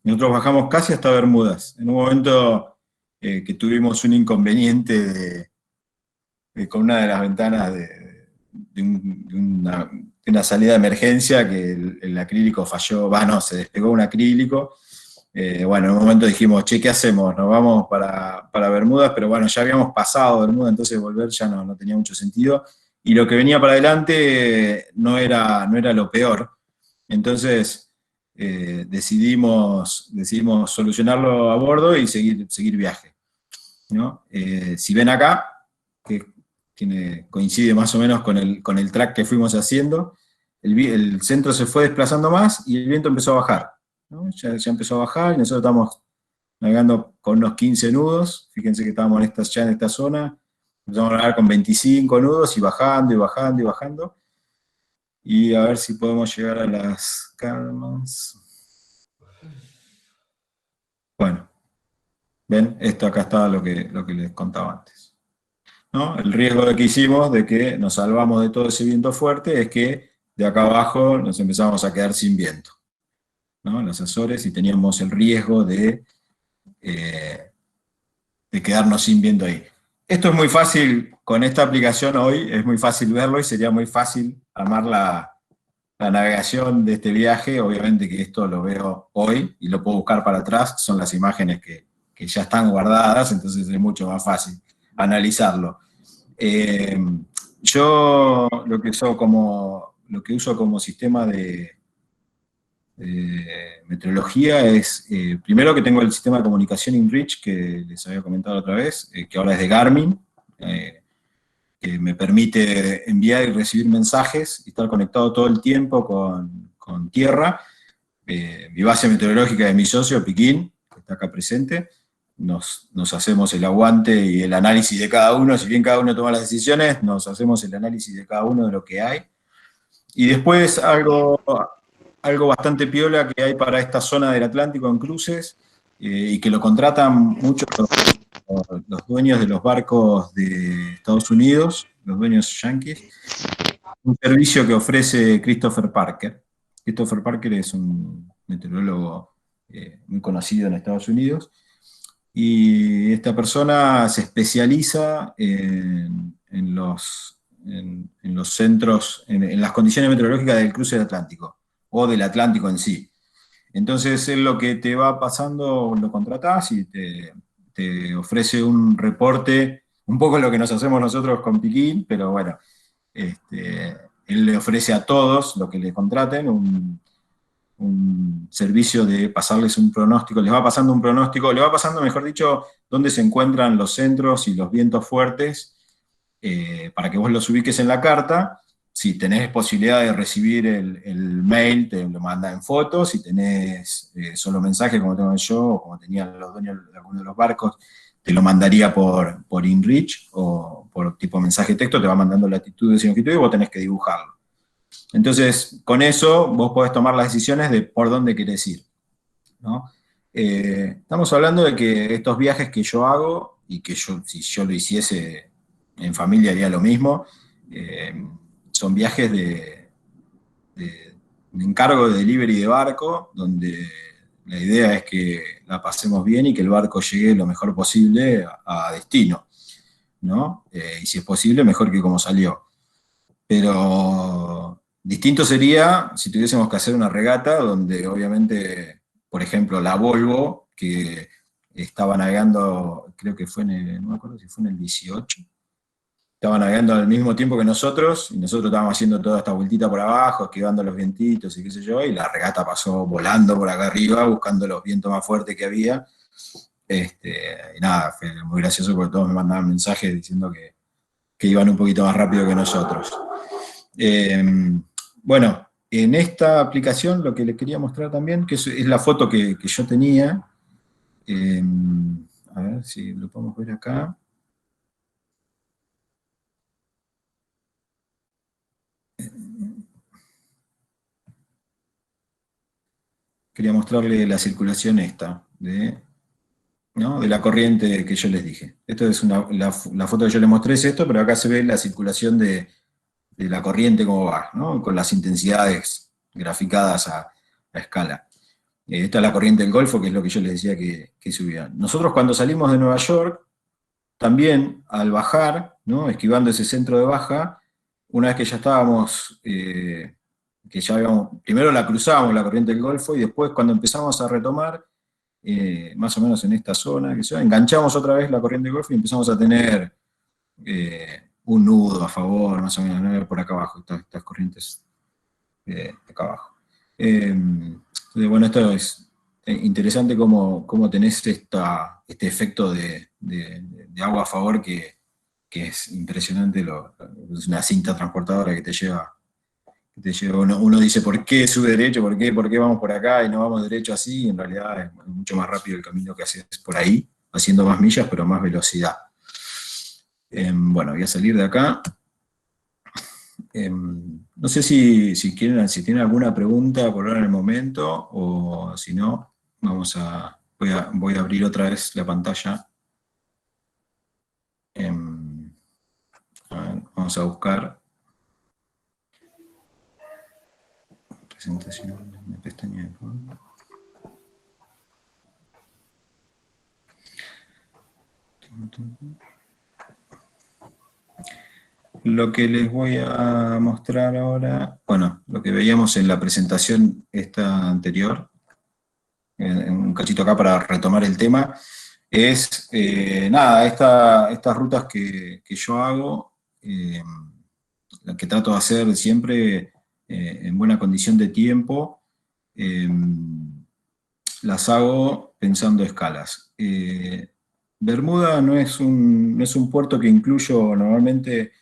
Nosotros bajamos casi hasta Bermudas. En un momento que tuvimos un inconveniente con una de las ventanas de una salida de emergencia, que el acrílico falló, se despegó un acrílico. Bueno, en un momento dijimos, che, ¿qué hacemos? Nos vamos para Bermudas, pero bueno, ya habíamos pasado Bermudas, entonces volver ya no tenía mucho sentido. Y lo que venía para adelante no era lo peor. Entonces decidimos solucionarlo a bordo y seguir viaje, ¿no? Si ven acá, que coincide más o menos con el track que fuimos haciendo, el centro se fue desplazando más y el viento empezó a bajar, ¿no? Ya empezó a bajar y nosotros estamos navegando con unos 15 nudos, fíjense que estábamos ya en esta zona, empezamos a navegar con 25 nudos y bajando y bajando y bajando, y a ver si podemos llegar a las calmas. Bueno, ven, esto acá está lo que les contaba antes, ¿no? El riesgo que hicimos de que nos salvamos de todo ese viento fuerte es que de acá abajo nos empezamos a quedar sin viento, ¿no? En los Azores, y teníamos el riesgo de quedarnos sin viento ahí. Esto es muy fácil, con esta aplicación hoy, es muy fácil verlo y sería muy fácil armar la navegación de este viaje. Obviamente que esto lo veo hoy y lo puedo buscar para atrás, son las imágenes que ya están guardadas, entonces es mucho más fácil analizarlo. Yo lo que uso como sistema de meteorología es, primero que tengo el sistema de comunicación InReach, que les había comentado otra vez, que ahora es de Garmin, que me permite enviar y recibir mensajes y estar conectado todo el tiempo con tierra. Mi base meteorológica de mi socio, Piquín, que está acá presente. Nos hacemos el aguante y el análisis de cada uno, si bien cada uno toma las decisiones, nos hacemos el análisis de cada uno de lo que hay. Y después algo bastante piola que hay para esta zona del Atlántico en cruces, y que lo contratan mucho los dueños de los barcos de Estados Unidos, los dueños yanquis, un servicio que ofrece Christopher Parker. Christopher Parker es un meteorólogo muy conocido en Estados Unidos, y esta persona se especializa en los centros, en las condiciones meteorológicas del cruce del Atlántico, o del Atlántico en sí. Entonces él lo que te va pasando, lo contratás y te ofrece un reporte, un poco lo que nos hacemos nosotros con Piquín, pero bueno, él le ofrece a todos los que le contraten un servicio de pasarles un pronóstico, les va pasando un pronóstico, le va pasando, mejor dicho, dónde se encuentran los centros y los vientos fuertes, para que vos los ubiques en la carta. Si tenés posibilidad de recibir el mail, te lo manda en fotos. Si tenés solo mensaje, como tengo yo, o como tenían los dueños de algunos de los barcos, te lo mandaría por InReach, o por tipo mensaje de texto, te va mandando latitudes y longitudes, y vos tenés que dibujarlo. Entonces, con eso, vos podés tomar las decisiones de por dónde querés ir, ¿no? Estamos hablando de que estos viajes que yo hago, y que yo, si yo lo hiciese en familia haría lo mismo, son viajes de encargo de delivery de barco, donde la idea es que la pasemos bien y que el barco llegue lo mejor posible a destino, ¿no? Y si es posible, mejor que como salió. Pero distinto sería si tuviésemos que hacer una regata donde obviamente, por ejemplo, la Volvo, que estaba navegando, creo que fue no me acuerdo si fue en el 18, estaba navegando al mismo tiempo que nosotros, y nosotros estábamos haciendo toda esta vueltita por abajo, esquivando los vientitos y qué sé yo, y la regata pasó volando por acá arriba, buscando los vientos más fuertes que había. Y nada, fue muy gracioso porque todos me mandaban mensajes diciendo que iban un poquito más rápido que nosotros. Bueno, en esta aplicación lo que les quería mostrar también, que es la foto que yo tenía, a ver si lo podemos ver acá. Quería mostrarle la circulación esta, ¿no? De la corriente que yo les dije. Esto es la foto que yo les mostré es esto, pero acá se ve la circulación de la corriente cómo va, ¿no? Con las intensidades graficadas a escala. Esta es la corriente del Golfo, que es lo que yo les decía que subía. Nosotros cuando salimos de Nueva York, también al bajar, ¿no? Esquivando ese centro de baja, una vez que ya estábamos, que ya habíamos, primero la cruzábamos la corriente del Golfo y después cuando empezamos a retomar, más o menos en esta zona, que sea, enganchamos otra vez la corriente del Golfo y empezamos a tener un nudo a favor, más o menos, ¿no? Por acá abajo, estas corrientes acá abajo. Entonces, bueno, esto es interesante cómo tenés este efecto de agua a favor que es impresionante, es una cinta transportadora que te lleva. Uno dice, ¿por qué sube derecho? ¿Por qué vamos por acá y no vamos derecho así? Y en realidad es mucho más rápido el camino que haces por ahí, haciendo más millas, pero más velocidad. Bueno, voy a salir de acá. No sé si tienen alguna pregunta por ahora en el momento, o si no, voy a abrir otra vez la pantalla. A ver, vamos a buscar presentación, una pestaña de fondo. Lo que les voy a mostrar ahora, bueno, lo que veíamos en la presentación esta anterior, en un cachito acá para retomar el tema, es, nada, estas rutas que yo hago, las que trato de hacer siempre en buena condición de tiempo, eh, las hago pensando escalas. Bermuda no es un puerto que incluyo normalmente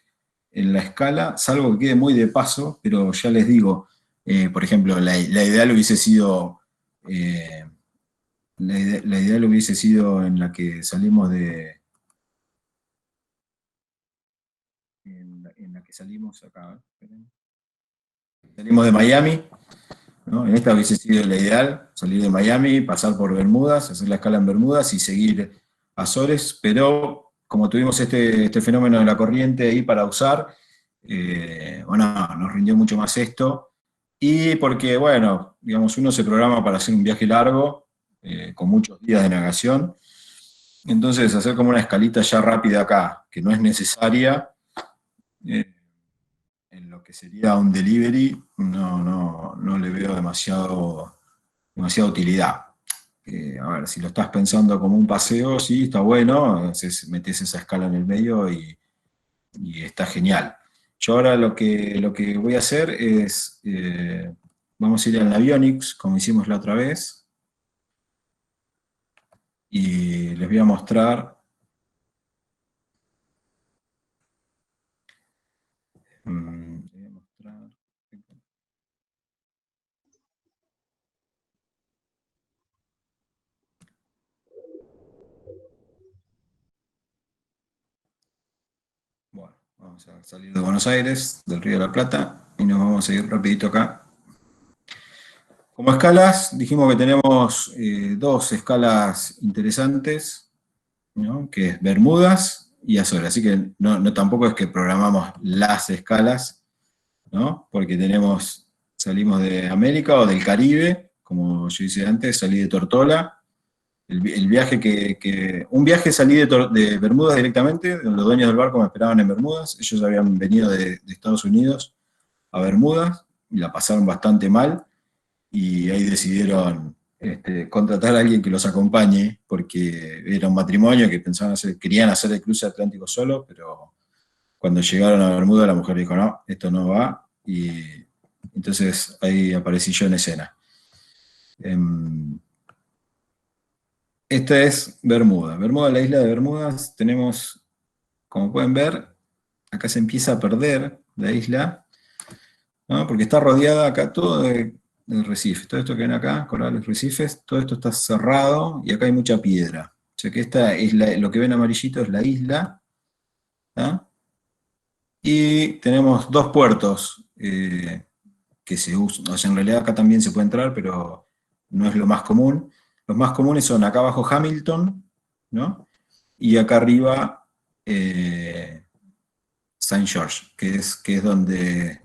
en la escala, salvo que quede muy de paso, pero ya les digo, por ejemplo, la ideal hubiese sido, la ideal hubiese sido en la que salimos en la que salimos acá, esperen. Salimos de Miami, ¿no? En esta hubiese sido la ideal, salir de Miami, pasar por Bermudas, hacer la escala en Bermudas y seguir Azores, pero como tuvimos este fenómeno de la corriente ahí para usar, bueno, nos rindió mucho más esto, y porque, bueno, digamos, uno se programa para hacer un viaje largo, con muchos días de navegación, entonces hacer como una escalita ya rápida acá, que no es necesaria, eh, en lo que sería un delivery, no le veo demasiada utilidad. A ver, si lo estás pensando como un paseo, sí, está bueno, metes esa escala en el medio y está genial. Yo ahora lo que voy a hacer es, vamos a ir al Navionics, como hicimos la otra vez, y les voy a mostrar, voy a mostrar. Bueno, vamos a salir de Buenos Aires, del Río de la Plata, y nos vamos a ir rapidito acá Como escalas, dijimos que tenemos dos escalas interesantes, ¿no? Que es Bermudas y Azores. Así que tampoco es que programamos las escalas, ¿no? Porque salimos de América o del Caribe, como yo hice antes, salí de Tortola. El viaje un viaje salí de Bermudas directamente, los dueños del barco me esperaban en Bermudas, ellos habían venido de Estados Unidos a Bermudas y la pasaron bastante mal, y ahí decidieron contratar a alguien que los acompañe, porque era un matrimonio que querían hacer el cruce atlántico solo, pero cuando llegaron a Bermuda la mujer dijo, no, esto no va, y entonces ahí aparecí yo en escena. Esta es Bermuda. Bermuda, la isla de Bermudas, tenemos, como pueden ver, acá se empieza a perder la isla, ¿no? Porque está rodeada acá todo de recifes. Todo esto que ven acá, corales, recifes, todo esto está cerrado y acá hay mucha piedra. O sea que esta es lo que ven amarillito es la isla, ¿tá? Y tenemos dos puertos que se usan. O sea, en realidad acá también se puede entrar, pero no es lo más común. Los más comunes son acá abajo Hamilton, ¿no? Y acá arriba Saint George, que es donde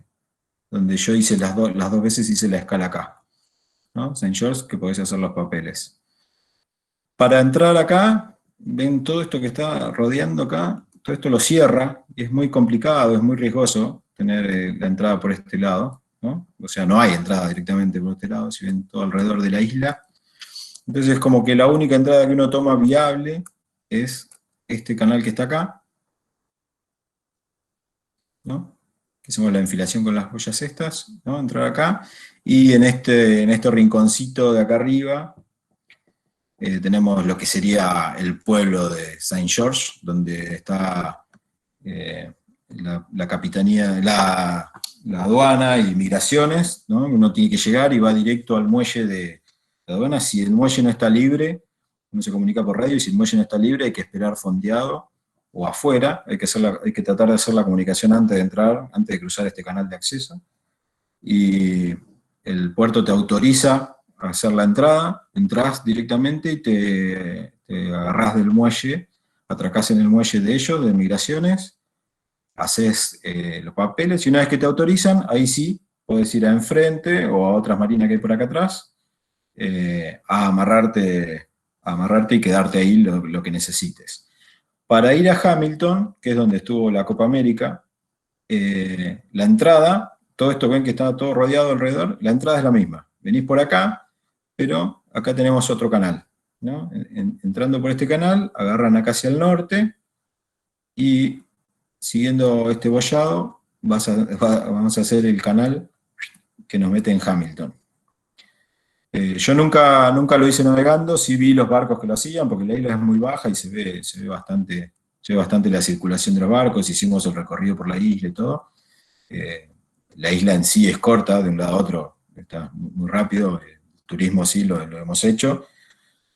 yo hice las dos veces hice la escala acá, ¿no? Saint George, que podés hacer los papeles. Para entrar acá, ven todo esto que está rodeando acá, todo esto lo cierra, y es muy complicado, es muy riesgoso tener la entrada por este lado, ¿no? O sea, no hay entrada directamente por este lado, si ven todo alrededor de la isla. Entonces, como que la única entrada que uno toma viable es este canal que está acá, ¿no? Que hacemos la enfilación con las boyas estas, ¿no? Entrar acá, y en este rinconcito de acá arriba tenemos lo que sería el pueblo de Saint George, donde está la capitanía, la aduana y migraciones, ¿no? Uno tiene que llegar y va directo al muelle de la aduana. Si el muelle no está libre, uno se comunica por radio, y si el muelle no está libre hay que esperar fondeado o afuera, hay que tratar de hacer la comunicación antes de entrar, antes de cruzar este canal de acceso, y el puerto te autoriza a hacer la entrada, entras directamente y te agarrás del muelle, atracás en el muelle de ellos, de migraciones, haces los papeles, y una vez que te autorizan, ahí sí, podés ir a enfrente o a otras marinas que hay por acá atrás, a amarrarte y quedarte ahí lo que necesites. Para ir a Hamilton, que es donde estuvo la Copa América, la entrada, todo esto ven que está todo rodeado alrededor, la entrada es la misma. Venís por acá, pero acá tenemos otro canal, ¿no? Entrando por este canal, agarran acá hacia el norte, y siguiendo este bollado, vamos a hacer el canal que nos mete en Hamilton. Yo nunca lo hice navegando, sí vi los barcos que lo hacían, porque la isla es muy baja y se ve bastante la circulación de los barcos, hicimos el recorrido por la isla y todo. La isla en sí es corta, de un lado a otro, está muy rápido, el turismo sí lo hemos hecho,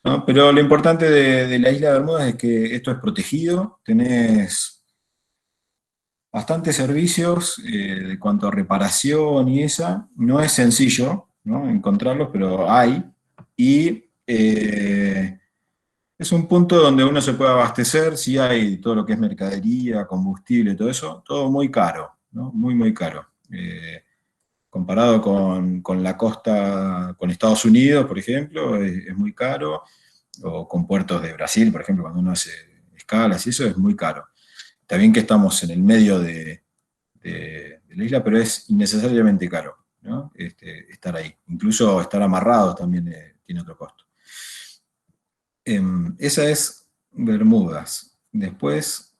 ¿no? Pero lo importante de la isla de Bermudas es que esto es protegido, tenés bastantes servicios de cuanto a reparación y esa, no es sencillo, ¿no?, encontrarlos, pero hay, y es un punto donde uno se puede abastecer, sí hay todo lo que es mercadería, combustible, todo eso, todo muy caro, ¿no? Muy, muy caro. Comparado con la costa, con Estados Unidos, por ejemplo, es muy caro, o con puertos de Brasil, por ejemplo, cuando uno hace escalas y eso, es muy caro. Está bien que estamos en el medio de la isla, pero es innecesariamente caro, ¿no? Estar ahí. Incluso estar amarrados también tiene otro costo. Esa es Bermudas. Después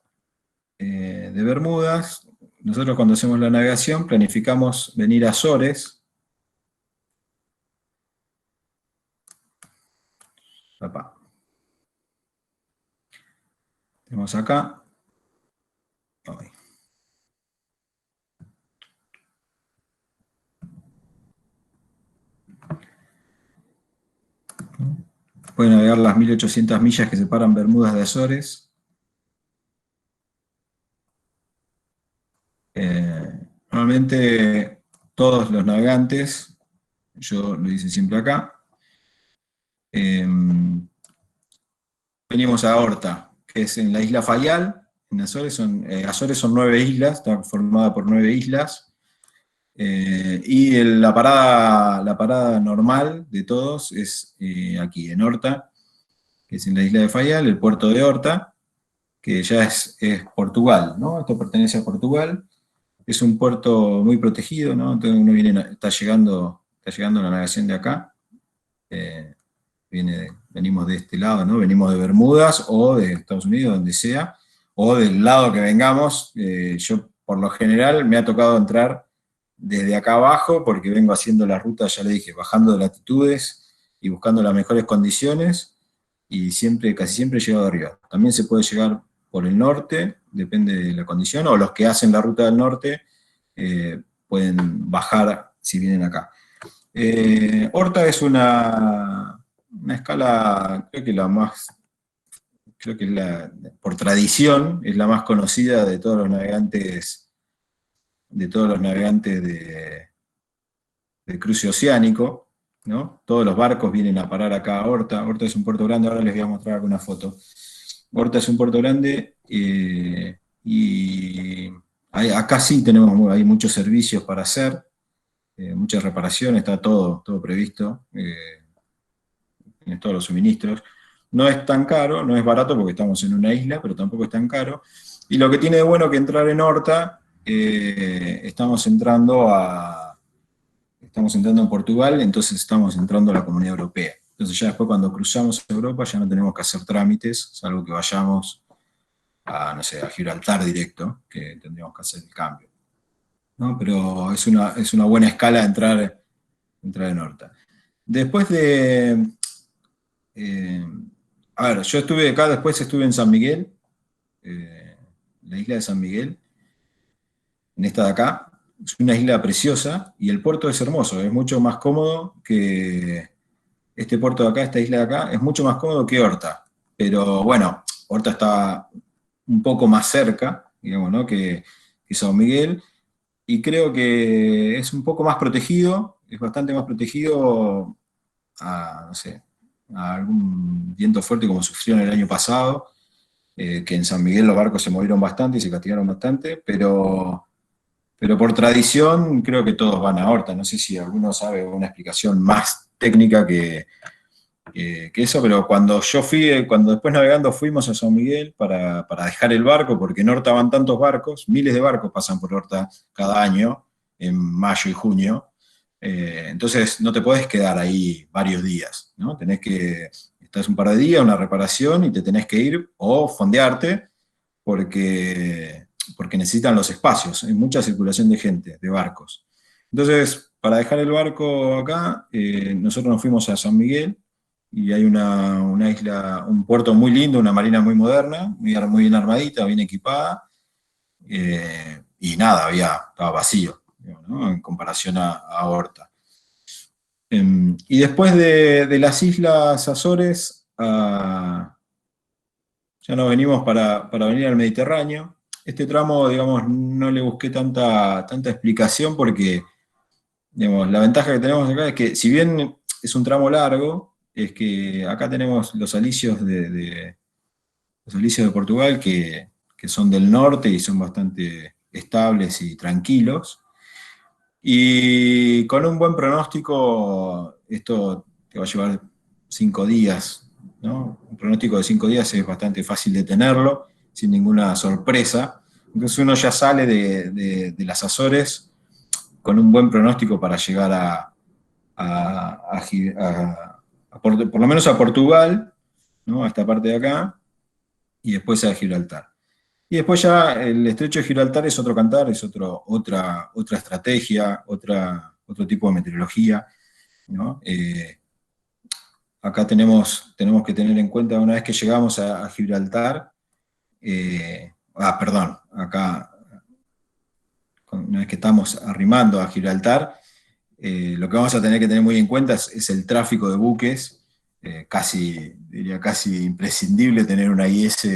de Bermudas, nosotros cuando hacemos la navegación planificamos venir a Azores. Papá. Tenemos acá. Ay. Pueden navegar las 1800 millas que separan Bermudas de Azores. Normalmente todos los navegantes yo lo hice siempre acá. Venimos a Horta, que es en la isla Fayal, en Azores son 9 islas, está formada por 9 islas, y la parada normal de todos es aquí, en Horta, que es en la isla de Fayal, el puerto de Horta, que ya es Portugal, ¿no? Esto pertenece a Portugal, es un puerto muy protegido, ¿no? Entonces uno está llegando la navegación de acá, venimos de este lado, ¿no? Venimos de Bermudas o de Estados Unidos, donde sea, o del lado que vengamos. Yo, por lo general, me ha tocado entrar desde acá abajo, porque vengo haciendo la ruta, ya le dije, bajando de latitudes y buscando las mejores condiciones, y casi siempre he llegado arriba. También se puede llegar por el norte, depende de la condición, o los que hacen la ruta del norte pueden bajar si vienen acá. Horta es una escala, creo que por tradición, es la más conocida de todos los navegantes de cruce oceánico, ¿no? Todos los barcos vienen a parar acá a Horta. Horta es un puerto grande, ahora les voy a mostrar alguna foto. Horta es un puerto grande y acá sí hay muchos servicios para hacer, muchas reparaciones, está todo previsto, tienes todos los suministros. No es tan caro, no es barato porque estamos en una isla, pero tampoco es tan caro. Y lo que tiene de bueno que entrar en Horta, estamos entrando en Portugal, entonces estamos entrando a la Comunidad Europea. Entonces ya después cuando cruzamos Europa ya no tenemos que hacer trámites, salvo que vayamos a Gibraltar directo, que tendríamos que hacer el cambio, ¿no? Pero es una buena escala entrar en Horta. Después yo estuve acá, después estuve en San Miguel, la isla de San Miguel, en esta de acá. Es una isla preciosa y el puerto es hermoso, es mucho más cómodo que este puerto de acá, esta isla de acá, es mucho más cómodo que Horta. Pero bueno, Horta está un poco más cerca, digamos, ¿no? que San Miguel, y creo que es un poco más protegido, es bastante más protegido a algún viento fuerte como sufrieron el año pasado, que en San Miguel los barcos se movieron bastante y se castigaron bastante, pero por tradición creo que todos van a Horta. No sé si alguno sabe una explicación más técnica que eso, pero cuando después navegando fuimos a San Miguel para dejar el barco, porque en Horta van tantos barcos, miles de barcos pasan por Horta cada año, en mayo y junio, entonces no te podés quedar ahí varios días, ¿no? Estás un par de días, una reparación, y te tenés que ir o fondearte, porque necesitan los espacios, hay mucha circulación de gente, de barcos. Entonces, para dejar el barco acá, nosotros nos fuimos a San Miguel, y hay una isla, un puerto muy lindo, una marina muy moderna, muy bien armadita, bien equipada, y nada, estaba vacío, ¿no? En comparación a Horta. Y después de las Islas Azores, ya nos venimos para venir al Mediterráneo. Este tramo, digamos, no le busqué tanta explicación porque, digamos, la ventaja que tenemos acá es que, si bien es un tramo largo, es que acá tenemos los alisios de Portugal, que son del norte y son bastante estables y tranquilos. Y con un buen pronóstico, esto te va a llevar 5 días, ¿no? Un pronóstico de 5 días es bastante fácil de tenerlo, sin ninguna sorpresa. Entonces uno ya sale de las Azores con un buen pronóstico para llegar por lo menos a Portugal, ¿no? A esta parte de acá, y después a Gibraltar. Y después ya el estrecho de Gibraltar es otro cantar, es otra estrategia, otro tipo de meteorología, ¿no? Acá tenemos que tener en cuenta, una vez que llegamos a Gibraltar, acá, una vez que estamos arrimando a Gibraltar, lo que vamos a tener que tener muy en cuenta es el tráfico de buques. Diría casi imprescindible tener una IS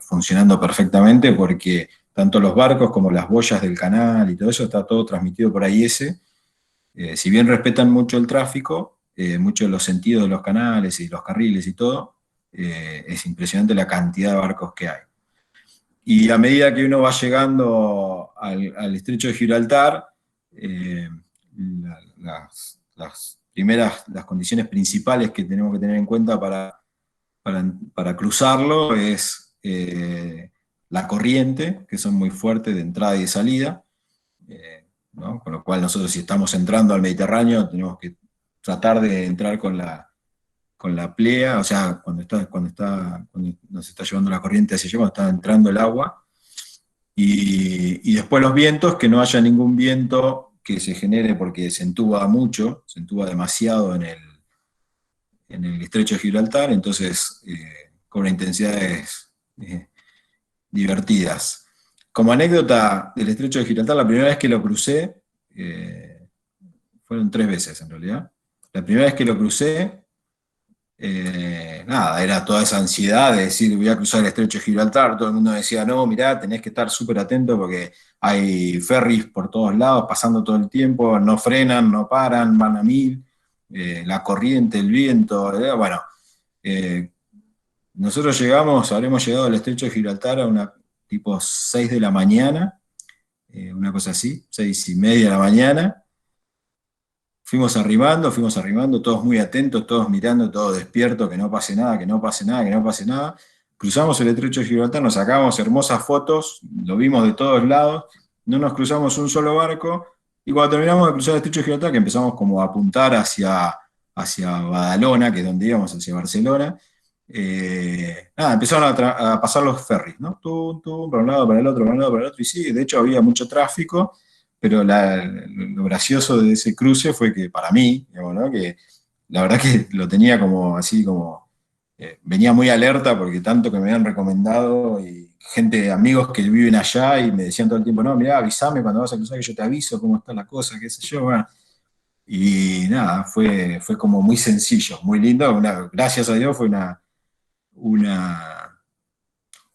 funcionando perfectamente, porque tanto los barcos como las boyas del canal y todo eso está todo transmitido por AIS, Si bien respetan mucho el tráfico, mucho los sentidos de los canales y los carriles y todo, es impresionante la cantidad de barcos que hay. Y a medida que uno va llegando al estrecho de Gibraltar, las condiciones principales que tenemos que tener en cuenta para cruzarlo es la corriente, que son muy fuertes de entrada y de salida, ¿no? Con lo cual nosotros, si estamos entrando al Mediterráneo, tenemos que tratar de entrar con la plea, o sea, cuando nos está llevando la corriente hacia allá, cuando está entrando el agua, y después los vientos, que no haya ningún viento que se genere porque se entuba mucho, se entuba demasiado en el estrecho de Gibraltar, entonces cobra intensidades divertidas. Como anécdota del estrecho de Gibraltar, la primera vez que lo crucé, fueron 3 veces en realidad, la primera vez que lo crucé, nada, era toda esa ansiedad de decir voy a cruzar el estrecho de Gibraltar, todo el mundo decía, no, mirá, tenés que estar súper atento porque hay ferries por todos lados, pasando todo el tiempo, no frenan, no paran, van a 1000, la corriente, el viento, bueno, nosotros habremos llegado al estrecho de Gibraltar a una tipo 6 de la mañana, una cosa así, 6:30 de la mañana. Fuimos arrimando, todos muy atentos, todos mirando, todos despiertos, que no pase nada, que no pase nada, que no pase nada. Cruzamos el estrecho de Gibraltar, nos sacamos hermosas fotos, lo vimos de todos lados, no nos cruzamos un solo barco, y cuando terminamos de cruzar el estrecho de Gibraltar, que empezamos como a apuntar hacia Badalona, que es donde íbamos, hacia Barcelona, nada, empezaron a pasar los ferries, ¿no? Tum, tum, para un lado, para el otro, para un lado, para el otro, y sí, de hecho había mucho tráfico, pero lo gracioso de ese cruce fue que para mí, digamos, ¿no? Que la verdad que lo tenía como así como, venía muy alerta porque tanto que me habían recomendado y gente, amigos que viven allá y me decían todo el tiempo, no, mirá, avísame cuando vas a cruzar que yo te aviso cómo está la cosa, qué sé yo, bueno. Y nada, fue como muy sencillo, muy lindo, gracias a Dios fue una,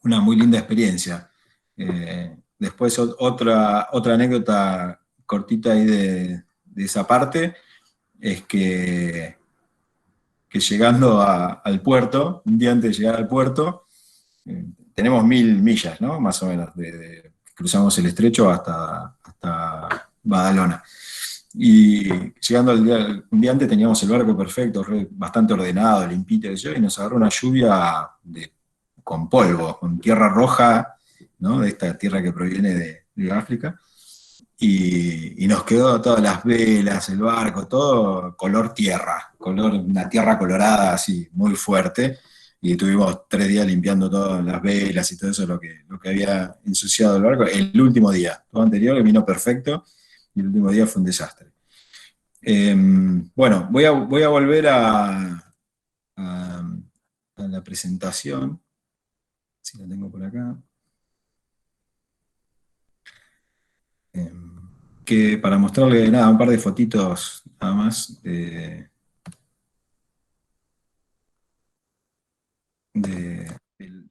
una muy linda experiencia. Después otra anécdota cortita ahí de esa parte es que llegando al puerto, un día antes de llegar al puerto, tenemos 1000 millas, ¿no? Más o menos, cruzamos el estrecho hasta Badalona. Y llegando un día antes teníamos el barco perfecto, bastante ordenado, limpito, y nos agarró una lluvia con polvo, con tierra roja, ¿no? De esta tierra que proviene de África, y nos quedó todas las velas, el barco, todo color tierra, una tierra colorada así, muy fuerte, y estuvimos 3 días limpiando todas las velas y todo eso, lo que había ensuciado el barco, el último día, todo anterior que vino perfecto, y el último día fue un desastre. Bueno, voy a volver a la presentación, si la tengo por acá. Que para mostrarle nada, un par de fotitos nada más de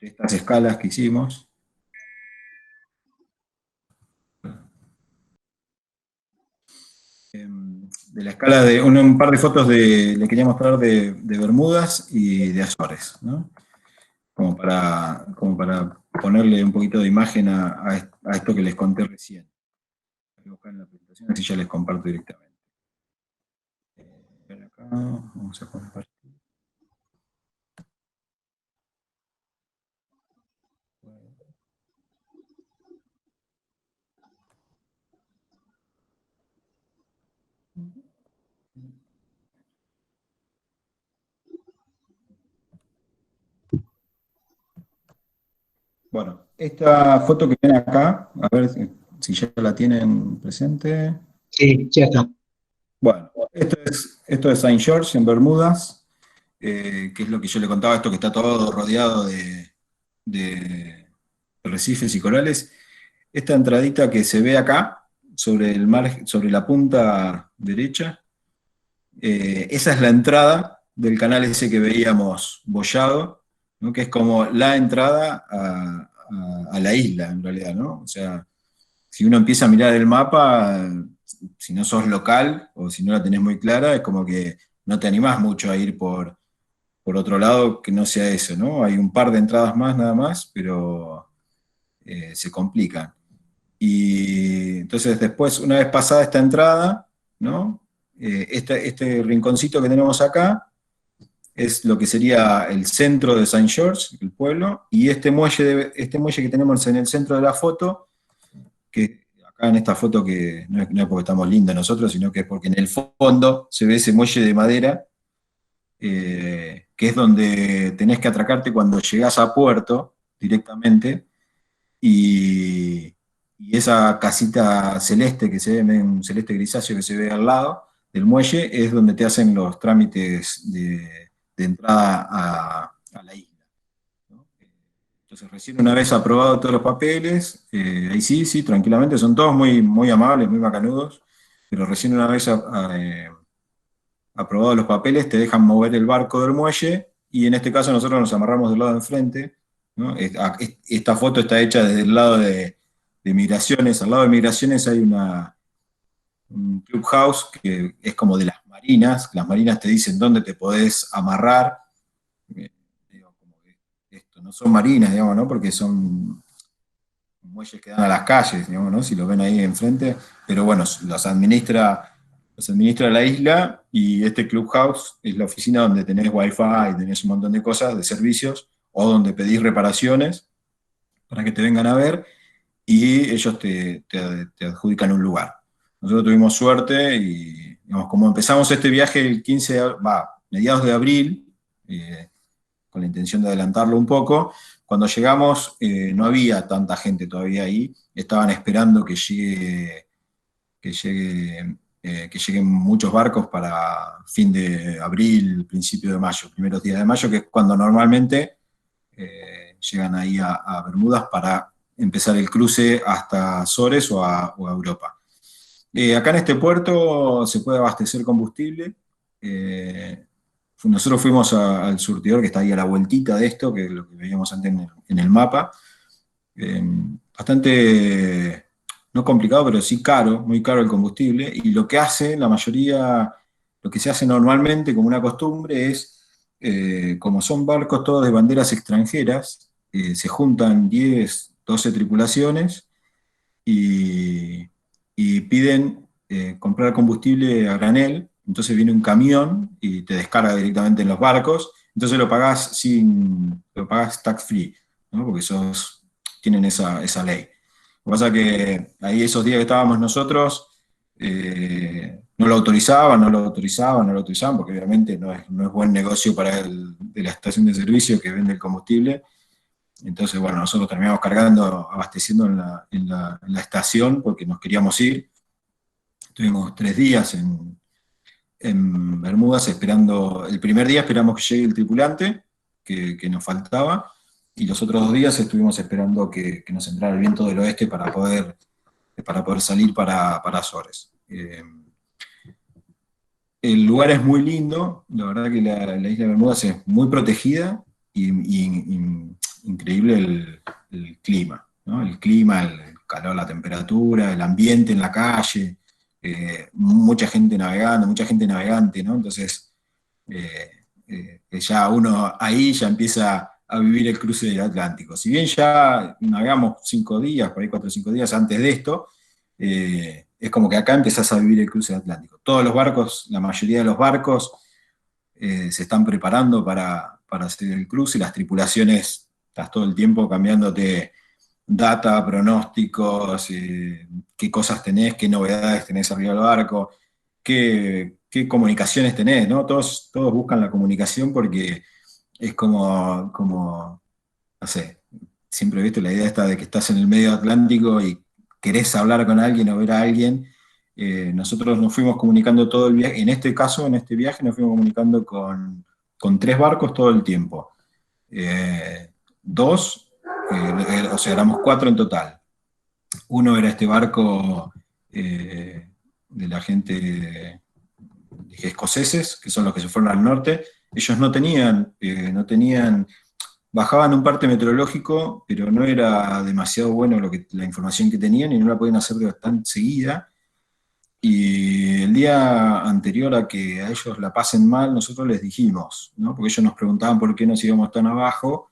estas escalas que hicimos. De la escala de un par de fotos le quería mostrar de Bermudas y de Azores, ¿no? Como para ponerle un poquito de imagen a esto que les conté recién. Voy a buscar en la presentación, así ya les comparto directamente. Acá, vamos a compartir. Bueno, esta foto que ven acá, a ver si ya la tienen presente. Sí, ya está. Bueno, esto es Saint George en Bermudas, que es lo que yo le contaba, esto que está todo rodeado de arrecifes y corales. Esta entradita que se ve acá, sobre el mar, sobre la punta derecha, esa es la entrada del canal ese que veíamos bollado, ¿no? Que es como la entrada a la isla, en realidad, ¿no? O sea, si uno empieza a mirar el mapa, si no sos local o si no la tenés muy clara, es como que no te animás mucho a ir por otro lado que no sea eso, ¿no? Hay un par de entradas más nada más, pero se complican. Y entonces después, una vez pasada esta entrada, ¿no? Este rinconcito que tenemos acá es lo que sería el centro de Saint George, el pueblo, y este muelle que tenemos en el centro de la foto, que acá en esta foto que no es porque estamos lindos nosotros, sino que es porque en el fondo se ve ese muelle de madera, que es donde tenés que atracarte cuando llegás a puerto directamente, y, y esa casita celeste que se ve, un celeste grisáceo que se ve al lado del muelle, es donde te hacen los trámites de entrada a la isla, ¿no? Entonces, recién una vez aprobado todos los papeles, ahí sí, tranquilamente, son todos muy, muy amables, muy macanudos, pero recién una vez aprobados los papeles, te dejan mover el barco del muelle, y en este caso nosotros nos amarramos del lado de enfrente, ¿no? Esta foto está hecha desde el lado de migraciones. Al lado de migraciones hay un clubhouse que es como de las marinas te dicen dónde te podés amarrar. Digo, como que esto no son marinas, digamos, ¿no? Porque son muelles que dan a las calles, digamos, ¿no? Si lo ven ahí enfrente, pero bueno, los administra la isla, y este clubhouse es la oficina donde tenés wifi, tenés un montón de cosas, de servicios, o donde pedís reparaciones para que te vengan a ver, y ellos te adjudican un lugar. Nosotros tuvimos suerte y, digamos, como empezamos este viaje el mediados de abril, con la intención de adelantarlo un poco, cuando llegamos no había tanta gente todavía ahí, estaban esperando que lleguen muchos barcos para fin de abril, principio de mayo, primeros días de mayo, que es cuando normalmente llegan ahí a Bermudas para empezar el cruce hasta Azores o a Europa. Acá en este puerto se puede abastecer combustible. Nosotros fuimos al surtidor que está ahí a la vueltita de esto, que es lo que veíamos antes en el mapa. Bastante, no complicado, pero sí caro, muy caro el combustible. Y lo que hace la mayoría, lo que se hace normalmente como una costumbre es, como son barcos todos de banderas extranjeras, se juntan 10, 12 tripulaciones y piden comprar combustible a granel. Entonces viene un camión y te descarga directamente en los barcos, entonces lo pagás tax free, ¿no? Porque tienen esa ley. Lo que pasa es que ahí esos días que estábamos nosotros, no lo autorizaban, porque obviamente no es buen negocio para de la estación de servicio que vende el combustible. Entonces, bueno, nosotros terminamos abasteciendo en la estación porque nos queríamos ir. Estuvimos 3 días en Bermudas esperando. El primer día esperamos que llegue el tripulante, que nos faltaba, y los otros 2 días estuvimos esperando que nos entrara el viento del oeste para poder salir para Azores. El lugar es muy lindo, la verdad que la isla de Bermudas es muy protegida, y increíble el clima, ¿no? El clima, el calor, la temperatura, el ambiente en la calle, mucha gente navegante, ¿no? Entonces, ya uno ahí ya empieza a vivir el cruce del Atlántico. Si bien ya navegamos 5 días, por ahí 4 o 5 días antes de esto, es como que acá empezás a vivir el cruce del Atlántico. Todos los barcos, la mayoría de los barcos, se están preparando para hacer el cruce, las tripulaciones, estás todo el tiempo cambiándote data, pronósticos, qué cosas tenés, qué novedades tenés arriba del barco, qué comunicaciones tenés, ¿no? Todos buscan la comunicación porque es como, no sé, siempre he visto la idea esta de que estás en el medio Atlántico y querés hablar con alguien o ver a alguien. Nosotros nos fuimos comunicando todo el viaje, en este caso, en este viaje, nos fuimos comunicando con 3 barcos todo el tiempo. 2, o sea, éramos 4 en total. Uno era este barco de la gente de escoceses, que son los que se fueron al norte. Ellos no tenían, bajaban un parte meteorológico, pero no era demasiado bueno la información que tenían y no la podían hacer de bastante seguida. Y el día anterior a que a ellos la pasen mal, nosotros les dijimos, ¿no? Porque ellos nos preguntaban por qué nos íbamos tan abajo,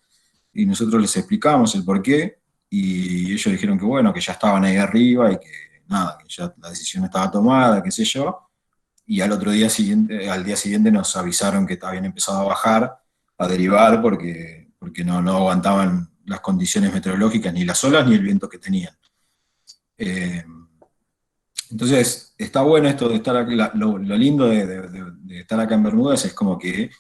y nosotros les explicamos el por qué, y ellos dijeron que bueno, que ya estaban ahí arriba, y que nada, que ya la decisión estaba tomada, qué sé yo, y al día siguiente nos avisaron que habían empezado a bajar, a derivar, porque no aguantaban las condiciones meteorológicas, ni las olas, ni el viento que tenían. Entonces, está bueno esto de estar aquí, lo lindo de estar acá en Bermudas es como que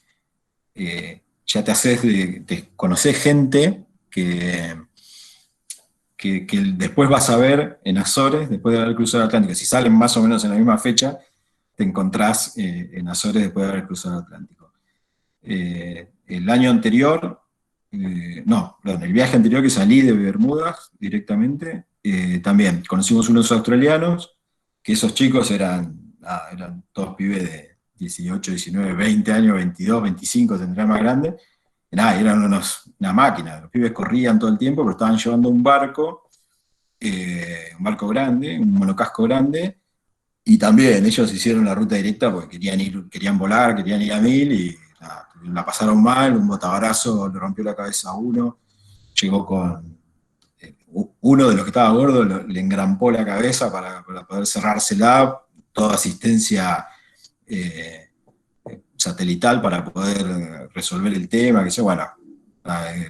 ya te conocés gente que después vas a ver en Azores, después de haber cruzado el Atlántico. Si salen más o menos en la misma fecha, te encontrás en Azores después de haber cruzado el Atlántico. El año anterior, el viaje anterior que salí de Bermudas directamente, también conocimos unos australianos, que esos chicos eran todos pibes de 18, 19, 20 años, 22, 25, tendrían más grandes. Eran una máquina, los pibes corrían todo el tiempo, pero estaban llevando un barco grande, un monocasco grande, y también ellos hicieron la ruta directa porque querían volar, querían ir a 1000, y nada, la pasaron mal, un botabrazo le rompió la cabeza a uno, llegó con uno de los que estaba gordo, le engrampó la cabeza para poder cerrársela, toda asistencia satelital para poder resolver el tema, que bueno,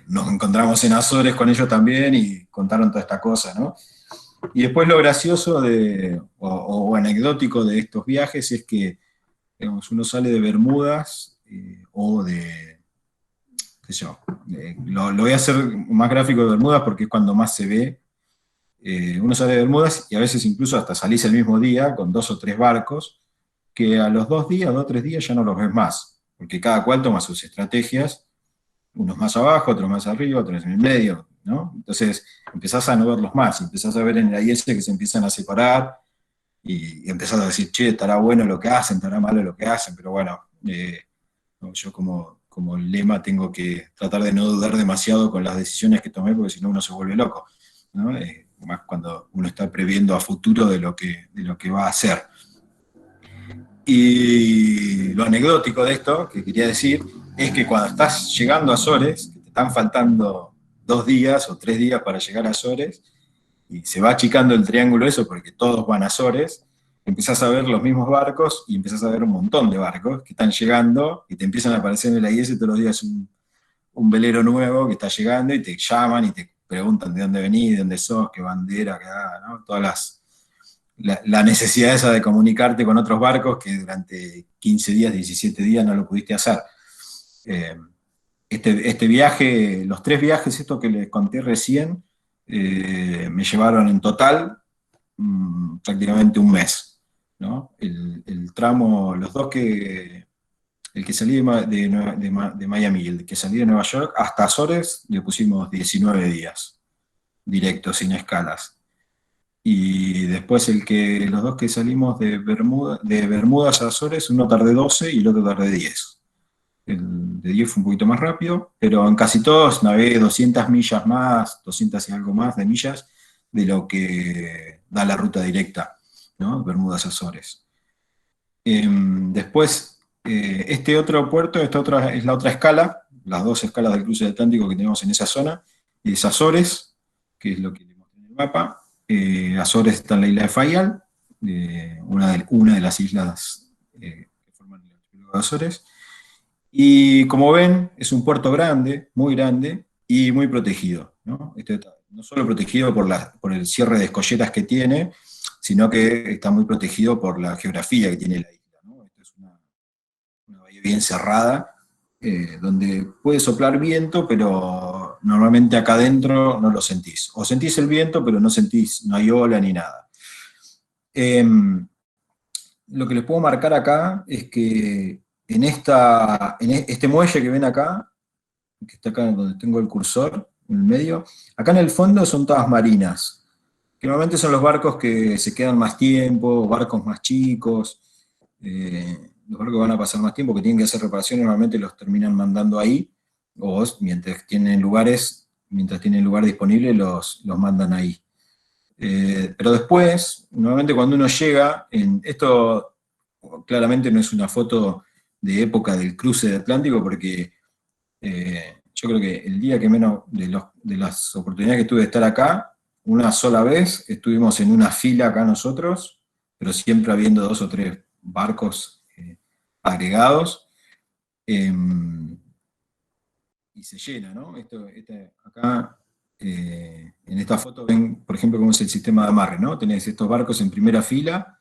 nos encontramos en Azores con ellos también y contaron toda esta cosa, ¿no? Y después lo gracioso o anecdótico de estos viajes es que, digamos, uno sale de Bermudas o de, qué sé yo, lo voy a hacer más gráfico de Bermudas porque es cuando más se ve. Uno sale de Bermudas y a veces incluso hasta salís el mismo día con 2 o 3 barcos, que a los 2 o 3 días ya no los ves más, porque cada cual toma sus estrategias, unos más abajo, otros más arriba, otros en el medio, ¿no? Entonces empezás a no verlos más, empezás a ver en la IS que se empiezan a separar, y empezás a decir, che, estará bueno lo que hacen, estará malo lo que hacen, pero bueno, yo como lema tengo que tratar de no dudar demasiado con las decisiones que tomé, porque si no uno se vuelve loco, ¿no? Más cuando uno está previendo a futuro de lo que va a hacer. Y lo anecdótico de esto, que quería decir, es que cuando estás llegando a Azores, que te están faltando 2 días o 3 días para llegar a Azores, y se va achicando el triángulo eso porque todos van a Azores, empezás a ver los mismos barcos y empezás a ver un montón de barcos que están llegando y te empiezan a aparecer en la IS todos los días un velero nuevo que está llegando y te llaman y te preguntan de dónde venís, de dónde sos, qué bandera, ¿no? Todas la necesidad esa de comunicarte con otros barcos que durante 15 días, 17 días no lo pudiste hacer. Este viaje, los 3 viajes, estos que les conté recién, me llevaron en total prácticamente un mes, ¿no? El tramo, los dos el que salí de Miami y el que salí de Nueva York, hasta Azores le pusimos 19 días, directos, sin escalas. Y después los dos que salimos de Bermudas a Azores, uno tardé 12 y el otro tardé 10. El de 10 fue un poquito más rápido, pero en casi todos navegué 200 millas más, 200 y algo más de millas de lo que da la ruta directa, ¿no? Bermudas a Azores. Después, este otro puerto, es la otra escala, las 2 escalas del cruce del Atlántico que tenemos en esa zona, es Azores, que es lo que le mostré en el mapa. Azores está en la isla de Faial, una de las islas que forman el archipiélago de Azores. Y como ven, es un puerto grande, muy grande y muy protegido, ¿no? No solo protegido por el cierre de escolletas que tiene, sino que está muy protegido por la geografía que tiene la isla, ¿no? Esta es una bahía bien cerrada, donde puede soplar viento, pero normalmente acá adentro no lo sentís. O sentís el viento, pero no hay ola ni nada. Lo que les puedo marcar acá es que en este muelle que ven acá, que está acá donde tengo el cursor, en el medio, acá en el fondo son todas marinas, que normalmente son los barcos que se quedan más tiempo, barcos más chicos, los barcos que van a pasar más tiempo, que tienen que hacer reparaciones, normalmente los terminan mandando ahí, o mientras tienen lugar disponible, los mandan ahí. Pero después, nuevamente cuando uno llega, esto claramente no es una foto de época del cruce del Atlántico, porque yo creo que el día que menos de las oportunidades que tuve de estar acá, una sola vez estuvimos en una fila acá nosotros, pero siempre habiendo 2 o 3 barcos agregados, y se llena, ¿no? Acá, en esta foto ven, por ejemplo, cómo es el sistema de amarre, ¿no? Tenés estos barcos en primera fila,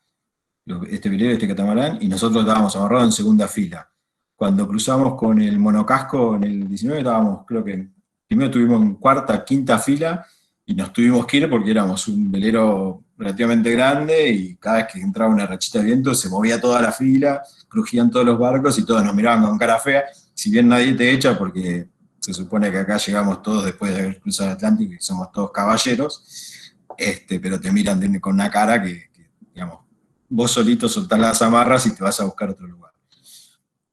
este velero, este catamarán, y nosotros estábamos amarrados en segunda fila. Cuando cruzamos con el monocasco en el 19, estábamos, creo que, primero estuvimos en cuarta, quinta fila, y nos tuvimos que ir porque éramos un velero relativamente grande, y cada vez que entraba una rachita de viento se movía toda la fila, crujían todos los barcos, y todos nos miraban con cara fea, si bien nadie te echa, porque se supone que acá llegamos todos después de haber cruzado el Atlántico, y somos todos caballeros, pero te miran con una cara que, digamos, vos solito soltás las amarras y te vas a buscar otro lugar.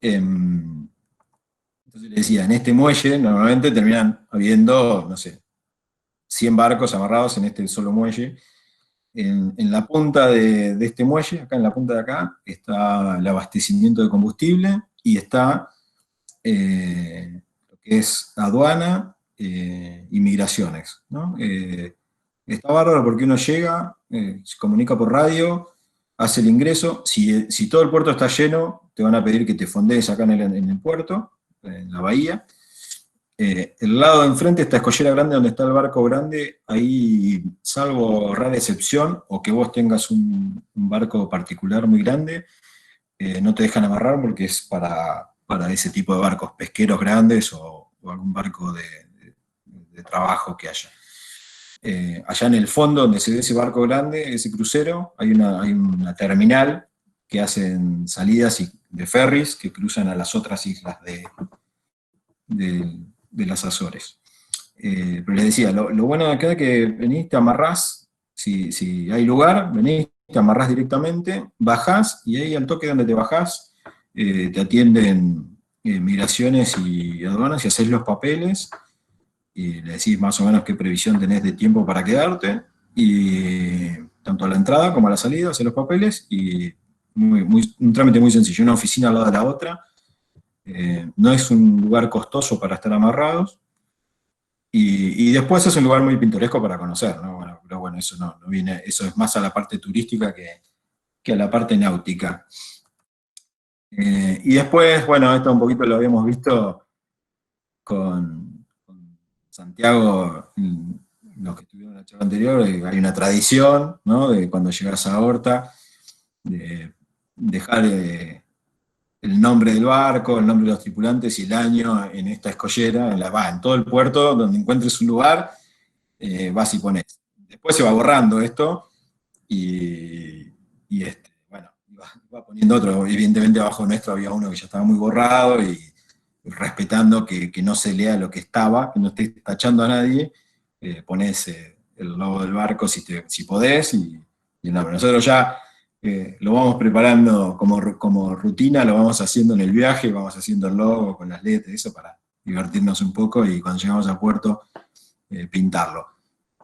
Entonces le decía, en este muelle normalmente terminan habiendo, no sé, 100 barcos amarrados en este solo muelle. En la punta de este muelle, acá en la punta de acá, está el abastecimiento de combustible y está lo que es aduana y migraciones, ¿no? Está bárbaro porque uno llega, se comunica por radio, hace el ingreso, si todo el puerto está lleno, te van a pedir que te fondees acá en el puerto, en la bahía. El lado de enfrente, esta escollera grande donde está el barco grande, ahí, salvo rara excepción, o que vos tengas un barco particular muy grande, no te dejan amarrar porque es para ese tipo de barcos pesqueros grandes o algún barco de trabajo que haya. Allá en el fondo, donde se ve ese barco grande, ese crucero, hay una terminal que hacen salidas de ferries que cruzan a las otras islas de las Azores. Pero les decía, lo bueno de acá es que venís, te amarrás, si hay lugar, venís, te amarrás directamente, bajás, y ahí al toque donde te bajás, te atienden migraciones y aduanas y haces los papeles, y le decís más o menos qué previsión tenés de tiempo para quedarte, y tanto a la entrada como a la salida, haces los papeles, y un trámite muy sencillo, una oficina al lado de la otra. No es un lugar costoso para estar amarrados, y después es un lugar muy pintoresco para conocer, ¿no? Bueno, pero bueno, eso no viene, eso es más a la parte turística que a la parte náutica. Y después, bueno, esto un poquito lo habíamos visto con Santiago, los que estuvieron en la charla anterior, hay una tradición, ¿no? De cuando llegas a Horta, de dejar el nombre del barco, el nombre de los tripulantes y el año en esta escollera, en todo el puerto, donde encuentres un lugar, vas y pones. Después se va borrando esto, y bueno, va poniendo otro. Evidentemente abajo nuestro había uno que ya estaba muy borrado, y respetando que no se lea lo que estaba, que no estés tachando a nadie, pones el logo del barco si podés, y el nombre. Nosotros ya lo vamos preparando como rutina, lo vamos haciendo en el viaje, vamos haciendo el logo con las letras, eso para divertirnos un poco, y cuando llegamos a puerto, pintarlo.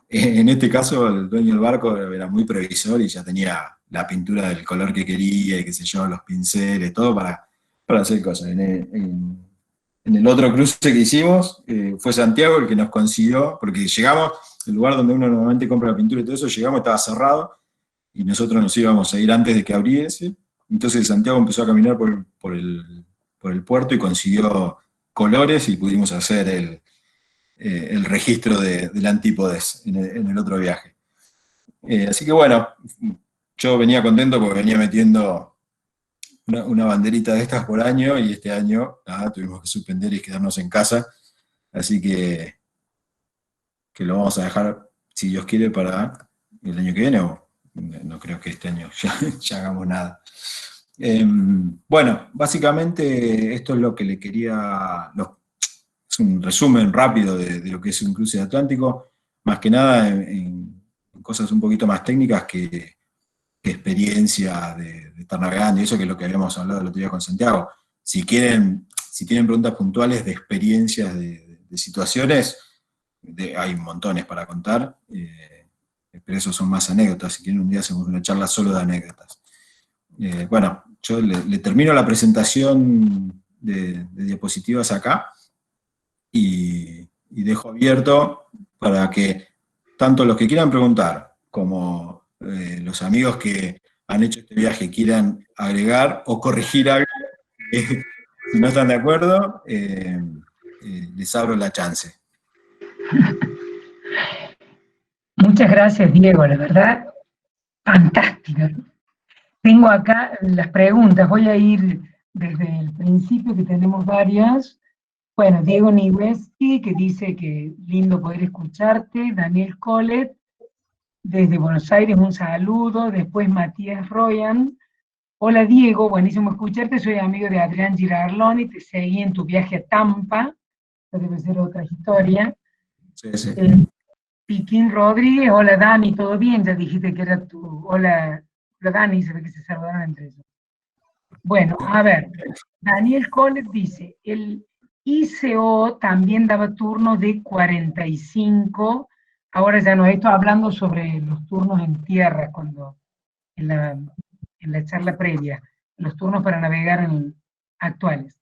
En este caso, el dueño del barco era muy previsor y ya tenía la pintura del color que quería, y qué sé yo, los pinceles, todo para hacer cosas. En el otro cruce que hicimos, fue Santiago el que nos consiguió, porque llegamos, el lugar donde uno normalmente compra la pintura y todo eso, llegamos, estaba cerrado, y nosotros nos íbamos a ir antes de que abriese. Entonces Santiago empezó a caminar por el puerto y consiguió colores, y pudimos hacer el registro del Antípodes en el otro viaje. Así que bueno, yo venía contento porque venía metiendo una banderita de estas por año, y este año tuvimos que suspender y quedarnos en casa, así que lo vamos a dejar, si Dios quiere, para el año que viene, o no creo que este año ya hagamos nada. Bueno, básicamente esto es lo que le quería, es un resumen rápido de lo que es un cruce de Atlántico, más que nada en cosas un poquito más técnicas que experiencia de estar navegando, y eso que es lo que habíamos hablado el otro día con Santiago. Si tienen preguntas puntuales de experiencias, de situaciones, hay montones para contar, pero eso son más anécdotas. Si quieren un día hacemos una charla solo de anécdotas. Bueno, yo le termino la presentación de diapositivas acá y dejo abierto para que tanto los que quieran preguntar como los amigos que han hecho este viaje quieran agregar o corregir algo, si no están de acuerdo, les abro la chance. Muchas gracias, Diego, la verdad, fantástica. Tengo acá las preguntas, voy a ir desde el principio, que tenemos varias. Bueno, Diego Niweski, que dice que lindo poder escucharte. Daniel Colet, desde Buenos Aires, un saludo. Después Matías Royan. Hola Diego, buenísimo escucharte, soy amigo de Adrián Girardloni, te seguí en tu viaje a Tampa, esta debe ser otra historia. Sí, sí. Piquín Rodríguez, hola Dani, ¿todo bien? Ya dijiste que era tu... Hola Dani, se ve que se saludaron entre ellos. Bueno, a ver, Daniel Colet dice, el ICO también daba turnos de 45, ahora ya no, esto hablando sobre los turnos en tierra, cuando en la charla previa, los turnos para navegar actuales.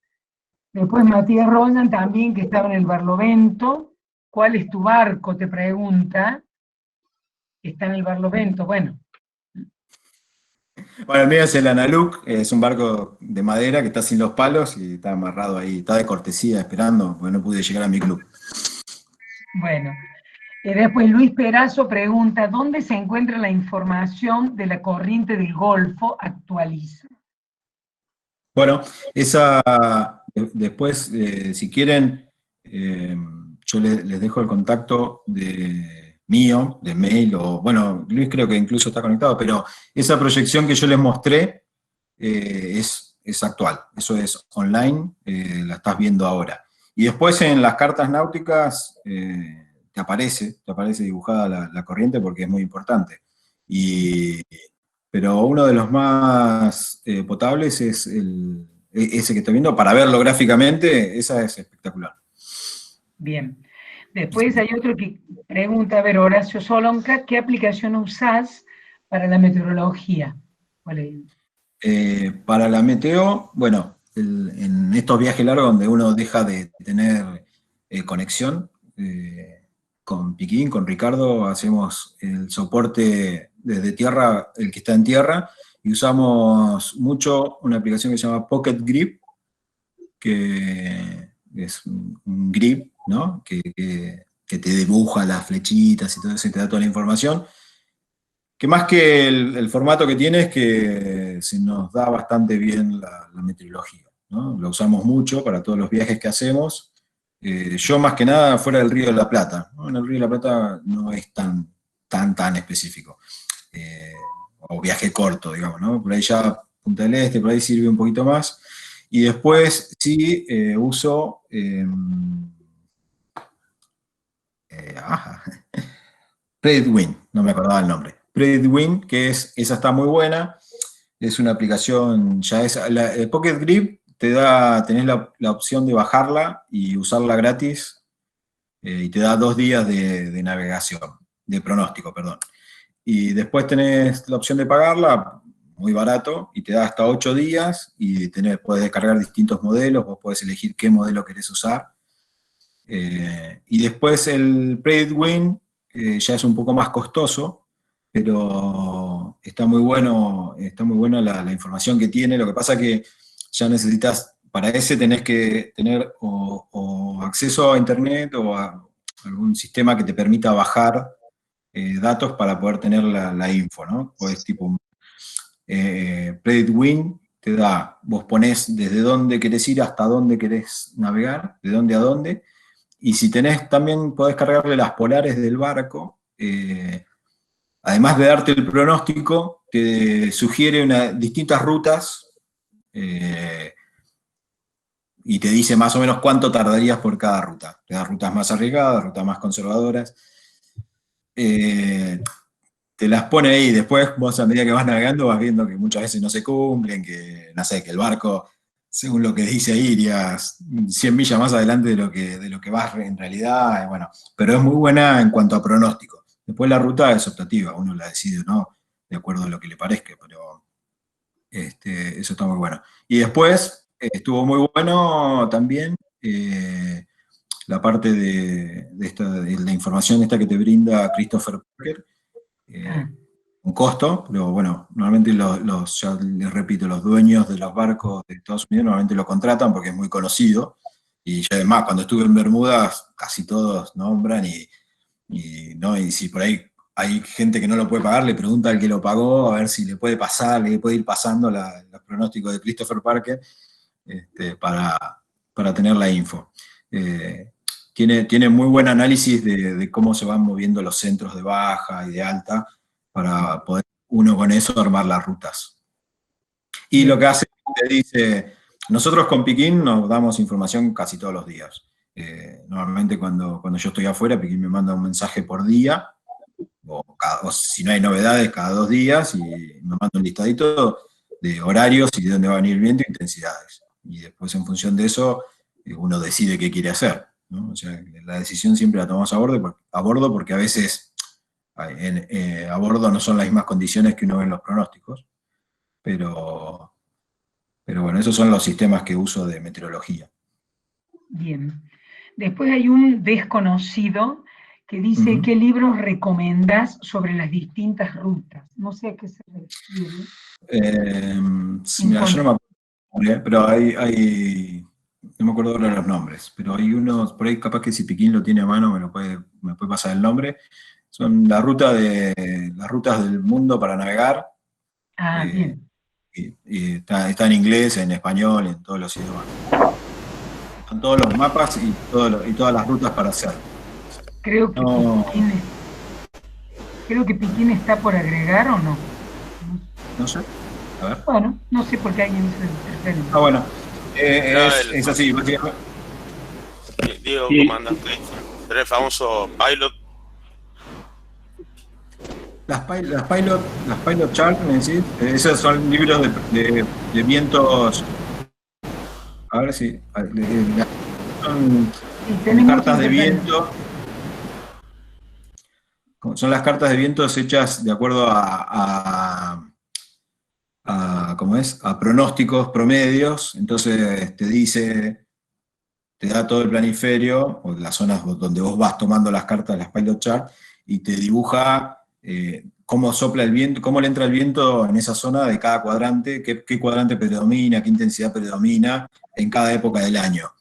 Después Matías Royan también, que estaba en el Barlovento. ¿Cuál es tu barco? Te pregunta. Está en el Barlovento, bueno. Bueno, el mío es el Analuk, es un barco de madera que está sin los palos y está amarrado ahí, está de cortesía esperando, porque no pude llegar a mi club. Bueno. Después Luis Perazo pregunta, ¿dónde se encuentra la información de la corriente del Golfo? Actualiza. Bueno, esa, después, si quieren, yo les dejo el contacto mío, de mail, o bueno, Luis creo que incluso está conectado, pero esa proyección que yo les mostré es actual, eso es online, la estás viendo ahora. Y después en las cartas náuticas te aparece dibujada la corriente porque es muy importante. Pero uno de los más potables es ese que estoy viendo, para verlo gráficamente, esa es espectacular. Bien. Después hay otro que pregunta, a ver, Horacio Solonca, ¿qué aplicación usás para la meteorología? ¿Cuál es? Para la meteo, bueno, en estos viajes largos donde uno deja de tener conexión, con Piquín, con Ricardo, hacemos el soporte desde tierra, el que está en tierra, y usamos mucho una aplicación que se llama Pocket Grip, que es un grip, ¿no? Que te dibuja las flechitas y todo eso, y te da toda la información. Que más que el formato que tiene es que se nos da bastante bien la meteorología, ¿no? Lo usamos mucho para todos los viajes que hacemos. Yo más que nada fuera del Río de la Plata, ¿no? En el Río de la Plata no es tan específico. O viaje corto, digamos, ¿no? Por ahí ya Punta del Este, por ahí sirve un poquito más. Y después sí uso PredictWind, no me acordaba el nombre. PredictWind, esa está muy buena, es una aplicación, el Pocket Grip tenés la opción de bajarla y usarla gratis, y te da 2 días de navegación, de pronóstico, perdón. Y después tenés la opción de pagarla, muy barato, y te da hasta 8 días, y podés descargar distintos modelos, vos podés elegir qué modelo querés usar. Y después el PredictWind ya es un poco más costoso, pero está muy buena la información que tiene. Lo que pasa que ya necesitas, para ese tenés que tener o acceso a internet o a algún sistema que te permita bajar datos para poder tener la info, ¿no? Pues tipo, PredictWind te da, vos ponés desde dónde querés ir hasta dónde querés navegar, de dónde a dónde, y si tenés, también podés cargarle las polares del barco, además de darte el pronóstico, te sugiere distintas rutas, y te dice más o menos cuánto tardarías por cada ruta. Te da rutas más arriesgadas, rutas más conservadoras. Te las pone ahí, después vos a medida que vas navegando vas viendo que muchas veces no se cumplen, que, no sé, que el barco, según lo que dice ahí, irías 100 millas más adelante de lo que vas en realidad, bueno, pero es muy buena en cuanto a pronóstico. Después la ruta es optativa, uno la decide o no, de acuerdo a lo que le parezca, pero eso está muy bueno. Y después estuvo muy bueno también la parte de la información esta que te brinda Christopher Parker, un costo, pero bueno, normalmente ya les repito, los dueños de los barcos de Estados Unidos normalmente lo contratan porque es muy conocido, y yo además cuando estuve en Bermudas casi todos nombran, y si por ahí hay gente que no lo puede pagar, le pregunta al que lo pagó a ver si le puede pasar, le puede ir pasando los pronósticos de Christopher Parker para tener la info. Tiene muy buen análisis de cómo se van moviendo los centros de baja y de alta para poder uno con eso armar las rutas. Y lo que hace, te dice, nosotros con Piquín nos damos información casi todos los días. Normalmente cuando yo estoy afuera, Piquín me manda un mensaje por día, o si no hay novedades, cada 2 días, y me manda un listadito de horarios y de dónde va a venir el viento e intensidades. Y después en función de eso, uno decide qué quiere hacer, ¿no? O sea, la decisión siempre la tomamos a bordo porque a veces a bordo no son las mismas condiciones que uno ve en los pronósticos, pero bueno, esos son los sistemas que uso de meteorología. Bien. Después hay un desconocido que dice, ¿qué libros recomendás sobre las distintas rutas? No sé a qué se refiere. Mira, yo no me acuerdo, pero no me acuerdo ahora los nombres, pero hay unos, por ahí capaz que si Piquín lo tiene a mano me puede pasar el nombre. Son las rutas del mundo para navegar. Bien. Y está en inglés, en español, en todos los idiomas. Están todos los mapas y todas las rutas para hacer. Creo que Piquín está por agregar, ¿o no? No sé. A ver. Bueno, no sé por qué alguien se interpreta. Bueno. Es así, básicamente. Diego, ¿cómo andas? Era el famoso Pilot. Las pilot chart, me decís, esos son libros de vientos. A ver si. Son cartas de viento. Son las cartas de vientos hechas de acuerdo a pronósticos promedios. Entonces te da todo el planiferio, o las zonas donde vos vas tomando las cartas de las pilot chart, y te dibuja cómo sopla el viento, cómo le entra el viento en esa zona de cada cuadrante, qué cuadrante predomina, qué intensidad predomina en cada época del año.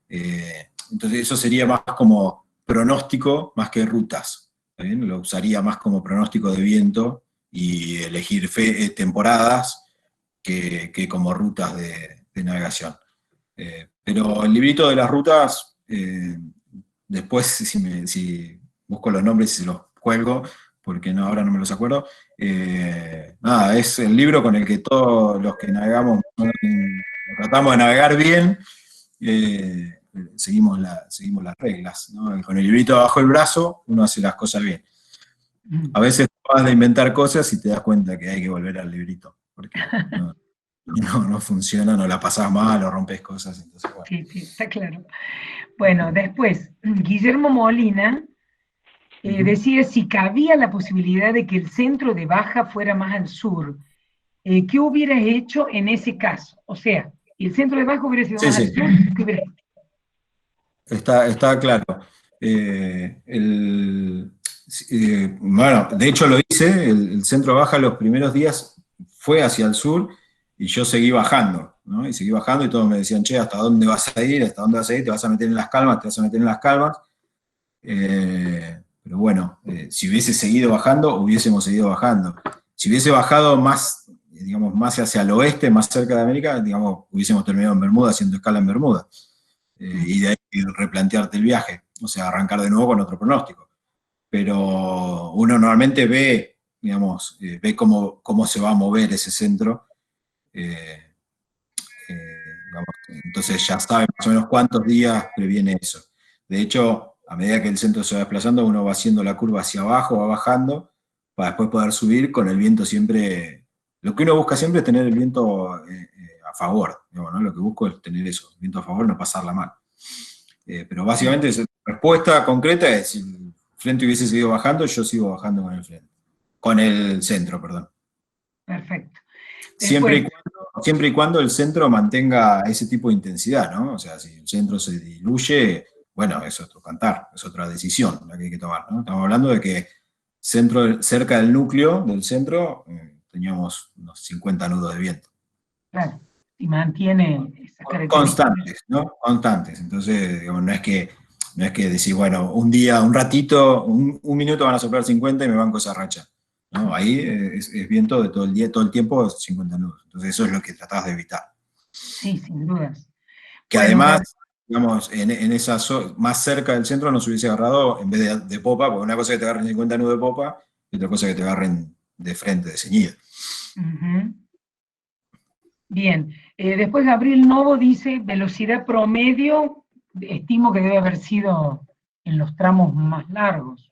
Entonces eso sería más como pronóstico más que rutas. ¿Está bien? Lo usaría más como pronóstico de viento y elegir temporadas que como rutas de navegación. Pero el librito de las rutas, después si busco los nombres y se los cuelgo, porque ahora no me los acuerdo. Es el libro con el que todos los que navegamos, tratamos de navegar bien, seguimos las reglas, ¿no? Con el librito bajo el brazo, uno hace las cosas bien. A veces vas a inventar cosas y te das cuenta que hay que volver al librito, porque no funciona, no la pasás mal, o rompes cosas. Entonces, bueno. Sí, está claro. Bueno, después, Guillermo Molina decía si cabía la posibilidad de que el centro de baja fuera más al sur. ¿Qué hubieras hecho en ese caso? O sea, el centro de baja hubiera sido más al sur. ¿Qué hubieras hecho? Está claro. Bueno, de hecho lo hice, el centro de baja los primeros días fue hacia el sur y yo seguí bajando, ¿no? Y seguí bajando y todos me decían, che, ¿hasta dónde vas a ir? ¿Hasta dónde vas a ir? ¿Te vas a meter en las calmas? ¿Te vas a meter en las calmas? Pero bueno, si hubiese seguido bajando, hubiésemos seguido bajando. Si hubiese bajado más, digamos, más hacia el oeste, más cerca de América, digamos, hubiésemos terminado en Bermuda, haciendo escala en Bermuda. Y de ahí replantearte el viaje, o sea, arrancar de nuevo con otro pronóstico. Pero uno normalmente ve, digamos, ve cómo se va a mover ese centro. Entonces ya sabe más o menos cuántos días previene eso. De hecho, a medida que el centro se va desplazando, uno va haciendo la curva hacia abajo, va bajando, para después poder subir con el viento siempre. Lo que uno busca siempre es tener el viento a favor, digamos, ¿no? Lo que busco es tener eso, el viento a favor, no pasarla mal. Pero básicamente la respuesta concreta es, frente hubiese seguido bajando, yo sigo bajando con el frente. Con el centro, perdón. Perfecto. Siempre y cuando el centro mantenga ese tipo de intensidad, ¿no? O sea, si el centro se diluye, bueno, es otro cantar, es otra decisión la que hay que tomar, ¿no? Estamos hablando de que cerca del núcleo del centro teníamos unos 50 nudos de viento. Claro, y mantiene esa característica. Constantes, ¿no? Constantes. Entonces, digamos, no es que decir, bueno, un día, un ratito, un minuto van a soplar 50 y me banco esa racha. ¿No? Ahí es viento de todo el día, todo el tiempo, 50 nudos. Entonces eso es lo que tratás de evitar. Sí, sin dudas. Que bueno, además, digamos, en esa más cerca del centro nos hubiese agarrado en vez de popa, porque una cosa es que te agarren 50 nudos de popa, y otra cosa es que te agarren de frente, de ceñida. Bien, después Gabriel Novo dice, velocidad promedio, estimo que debe haber sido en los tramos más largos.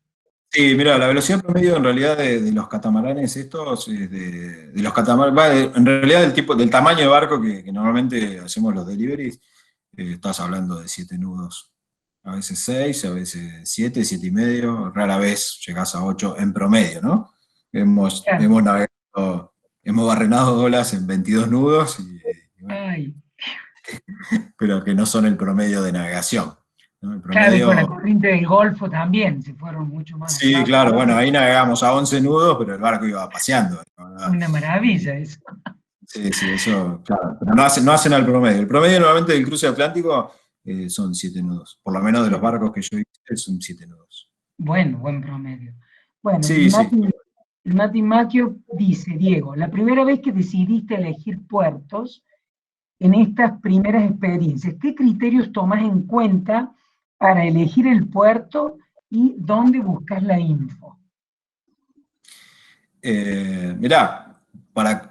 Sí, mira, la velocidad promedio en realidad de los catamaranes estos, de los catamaranes, en realidad del tamaño de barco que normalmente hacemos los deliveries, estás hablando de 7 nudos, a veces 6, a veces 7, 7 y medio, rara vez llegás a 8 en promedio, ¿no? Hemos navegado, hemos barrenado olas en 22 nudos, bueno, pero que no son el promedio de navegación. ¿No? Claro, y con la corriente del Golfo también, se fueron mucho más. Sí, rápido. Claro, bueno, ahí navegamos a 11 nudos, pero el barco iba paseando. Una maravilla eso. Sí, eso, claro, pero no hacen al promedio. El promedio normalmente del cruce atlántico son 7 nudos, por lo menos de los barcos que yo hice son 7 nudos. Bueno, buen promedio. Bueno, sí, el Mati Macchio dice, Diego, la primera vez que decidiste elegir puertos, en estas primeras experiencias, ¿qué criterios tomás en cuenta para elegir el puerto y dónde buscas la info? Mirá, para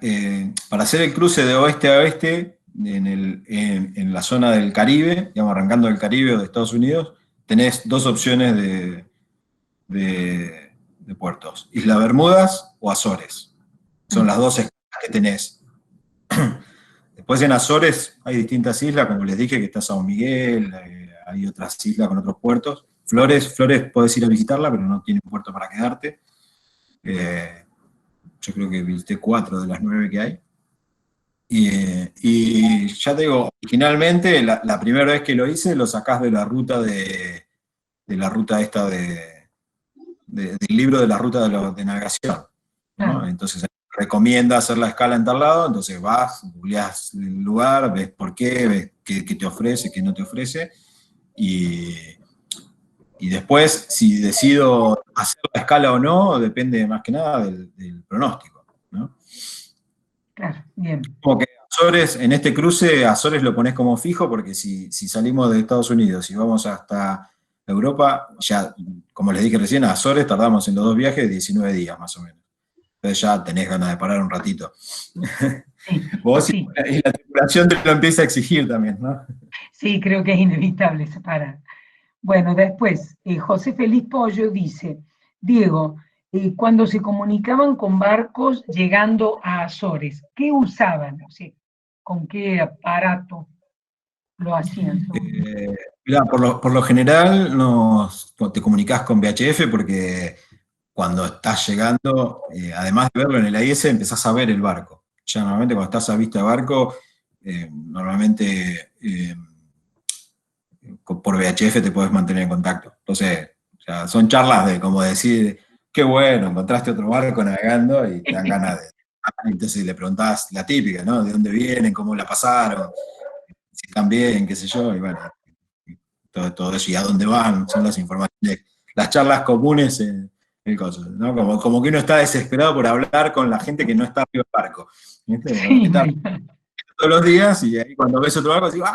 hacer el cruce de oeste a oeste en la zona del Caribe, digamos, arrancando del Caribe o de Estados Unidos, tenés dos opciones de puertos, Isla Bermudas o Azores. Son las dos escalas que tenés. Después en Azores hay distintas islas, como les dije, que está San Miguel, hay otras islas con otros puertos. Flores podés ir a visitarla, pero no tiene puerto para quedarte. Yo creo que visité 4 de las 9 que hay. Y ya te digo, originalmente, la primera vez que lo hice, lo sacás de la ruta del libro de la ruta de navegación, ¿no? Entonces recomienda hacer la escala en tal lado, entonces vas, googleás el lugar, ves por qué, ves qué te ofrece, qué no te ofrece, y después, si decido hacer la escala o no, depende más que nada del pronóstico, ¿no? Claro, bien. Como que Azores, en este cruce, Azores lo pones como fijo, porque si salimos de Estados Unidos y vamos hasta Europa, ya, como les dije recién, a Azores tardamos en los 2 viajes 19 días más o menos. Entonces ya tenés ganas de parar un ratito. Sí, Vos sí. Y la tripulación te lo empieza a exigir también, ¿no? Sí, creo que es inevitable separar. Bueno, después, José Feliz Pollo dice, Diego, cuando se comunicaban con barcos llegando a Azores, ¿qué usaban? O sea, ¿con qué aparato lo hacían? Mirá, por lo general te comunicás con VHF porque cuando estás llegando, además de verlo en el AIS, empezás a ver el barco. Ya normalmente cuando estás a vista de barco, normalmente por VHF te podés mantener en contacto. Entonces, o sea, son charlas de como decir, qué bueno, encontraste otro barco navegando y te dan ganas de... Entonces le preguntás la típica, ¿no? ¿De dónde vienen? ¿Cómo la pasaron? Si están bien, qué sé yo, y bueno, todo eso, y a dónde van, son las informaciones, las charlas comunes en el coso, ¿no? Como que uno está desesperado por hablar con la gente que no está arriba del barco. ¿Viste? Sí, está todos los días, y ahí cuando ves otro barco, digo,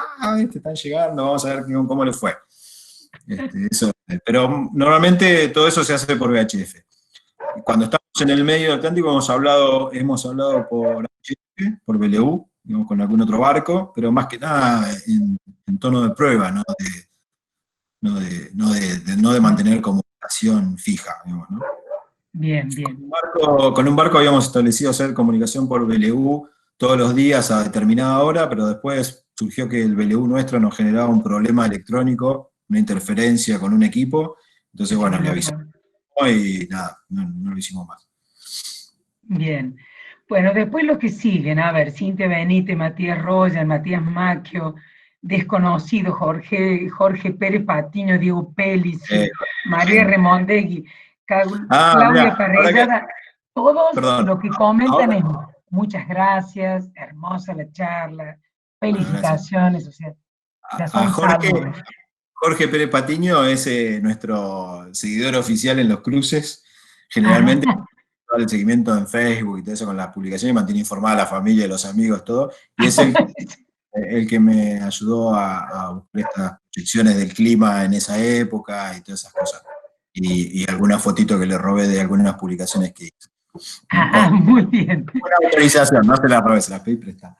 están llegando, vamos a ver cómo les fue. Eso, pero normalmente todo eso se hace por VHF. Cuando estamos en el medio del Atlántico hemos hablado por VHF, por BLU, digamos, con algún otro barco, pero más que nada en tono de prueba, no de mantener comunicación fija, digamos, ¿no? Bien, bien. Con un barco habíamos establecido hacer comunicación por BLU todos los días a determinada hora, pero después surgió que el BLU nuestro nos generaba un problema electrónico, una interferencia con un equipo, entonces bueno, le avisamos y nada, no lo hicimos más. Bien. Bueno, después los que siguen, a ver, Cintia Benítez, Matías Roya, Matías Macchio, Desconocido, Jorge Pérez Patiño, Diego Pellici, María Remondegui, Claudia Mira, Parrellada, todos perdón, lo que comentan ahora, es muchas gracias, hermosa la charla, bueno, gracias. felicitaciones, o sea, ya A son saludos. Jorge Pérez Patiño es nuestro seguidor oficial en los cruces, generalmente todo el seguimiento en Facebook y todo eso con las publicaciones, mantiene informada a la familia, a los amigos, todo, y es el que me ayudó a buscar estas proyecciones del clima en esa época y todas esas cosas. Y alguna fotito que le robé de algunas publicaciones que hice. Muy bien. Una autorización, no se la robé, se la pedí prestada.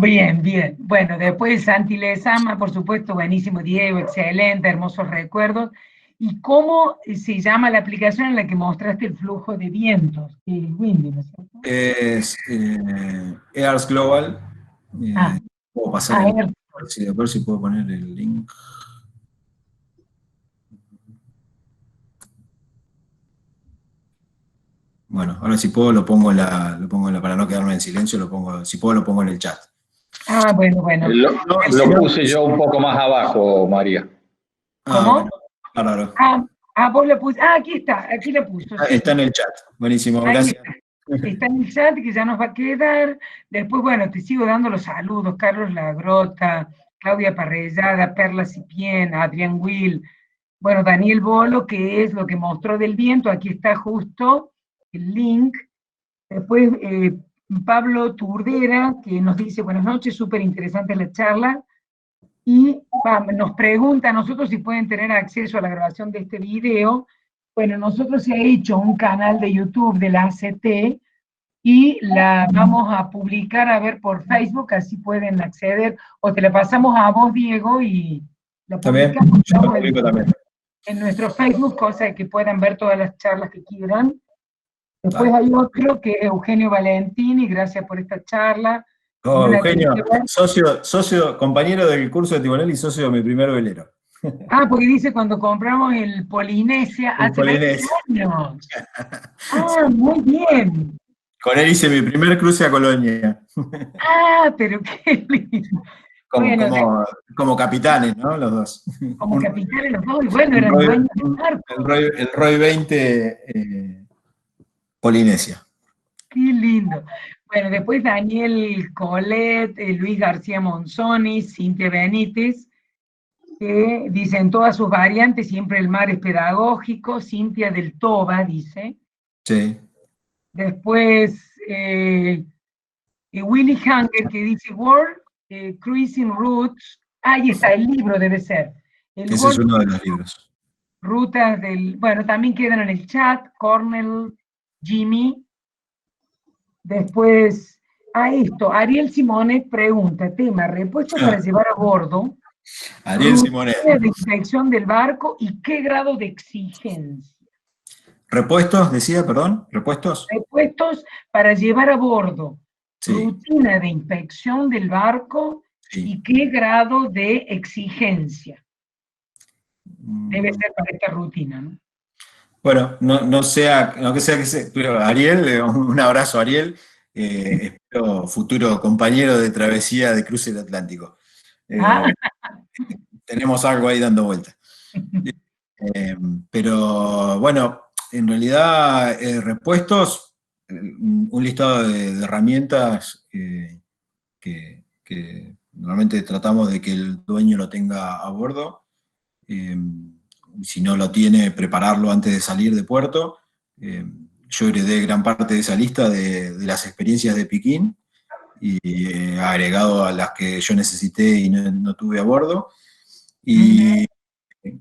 Bien, bien. Bueno, después Santi Lezama, por supuesto, buenísimo, Diego, excelente, hermosos recuerdos. ¿Y cómo se llama la aplicación en la que mostraste el flujo de vientos? El Windy, ¿no es cierto? Es EARS Global. Puedo pasar el... A ver si puedo poner el link. Bueno, ahora si puedo lo pongo para no quedarme en silencio, si puedo lo pongo en el chat. Bueno. Lo puse yo un poco más abajo, María. ¿Cómo? Claro. Vos lo puse. Aquí lo puso. Sí. Está en el chat. Buenísimo, gracias. Está en el chat que ya nos va a quedar. Después, bueno, te sigo dando los saludos. Carlos Lagrota, Claudia Parrellada, Perla Cipien, Adrián Will, bueno, Daniel Bolo, que es lo que mostró del viento. Aquí está justo el link. Después, Pablo Turdera, que nos dice, buenas noches, súper interesante la charla. Y nos pregunta a nosotros si pueden tener acceso a la grabación de este video. Bueno, nosotros se ha hecho un canal de YouTube de la ACT y la vamos a publicar a ver por Facebook, así pueden acceder, o te la pasamos a vos, Diego, y la publicamos en nuestro Facebook, cosa de que puedan ver todas las charlas que quieran. Después hay otro que es Eugenio Valentini, gracias por esta charla. Eugenio, socio, compañero del curso de timonel y socio de mi primer velero. Porque dice cuando compramos el Polinesia hace 20 años. Muy bien. Con él hice mi primer cruce a Colonia. Pero qué lindo. Como capitanes, ¿no? Los dos. Como capitanes los dos, y bueno, eran dueños del barco. El Roy 20 Polinesia. Qué lindo. Bueno, después Daniel Colet, Luis García Monzoni, Cintia Benítez, que dice en todas sus variantes, siempre el mar es pedagógico. Cintia del Toba dice. Sí. Después Willy Hanger, que dice World Cruising Routes. Ahí está, el libro debe ser. Ese es uno de los libros. Rutas del... Bueno, también quedan en el chat, Cornell, Jimmy. Después, Ariel Simonet pregunta, tema, repuestos para llevar a bordo. Ariel Simonet. De inspección del barco y qué grado de exigencia. Repuestos, decía, perdón, repuestos. Repuestos para llevar a bordo. Sí. Rutina de inspección del barco y qué grado de exigencia. Debe ser para esta rutina, ¿no? Bueno, no que sea pero Ariel, un abrazo a Ariel, espero futuro compañero de travesía de cruce del Atlántico. Tenemos algo ahí dando vuelta. Pero bueno, en realidad repuestos, un listado de herramientas que normalmente tratamos de que el dueño lo tenga a bordo. Si no lo tiene, prepararlo antes de salir de puerto. Yo heredé gran parte de esa lista de las experiencias de Piquín y agregado a las que yo necesité y no tuve a bordo. Y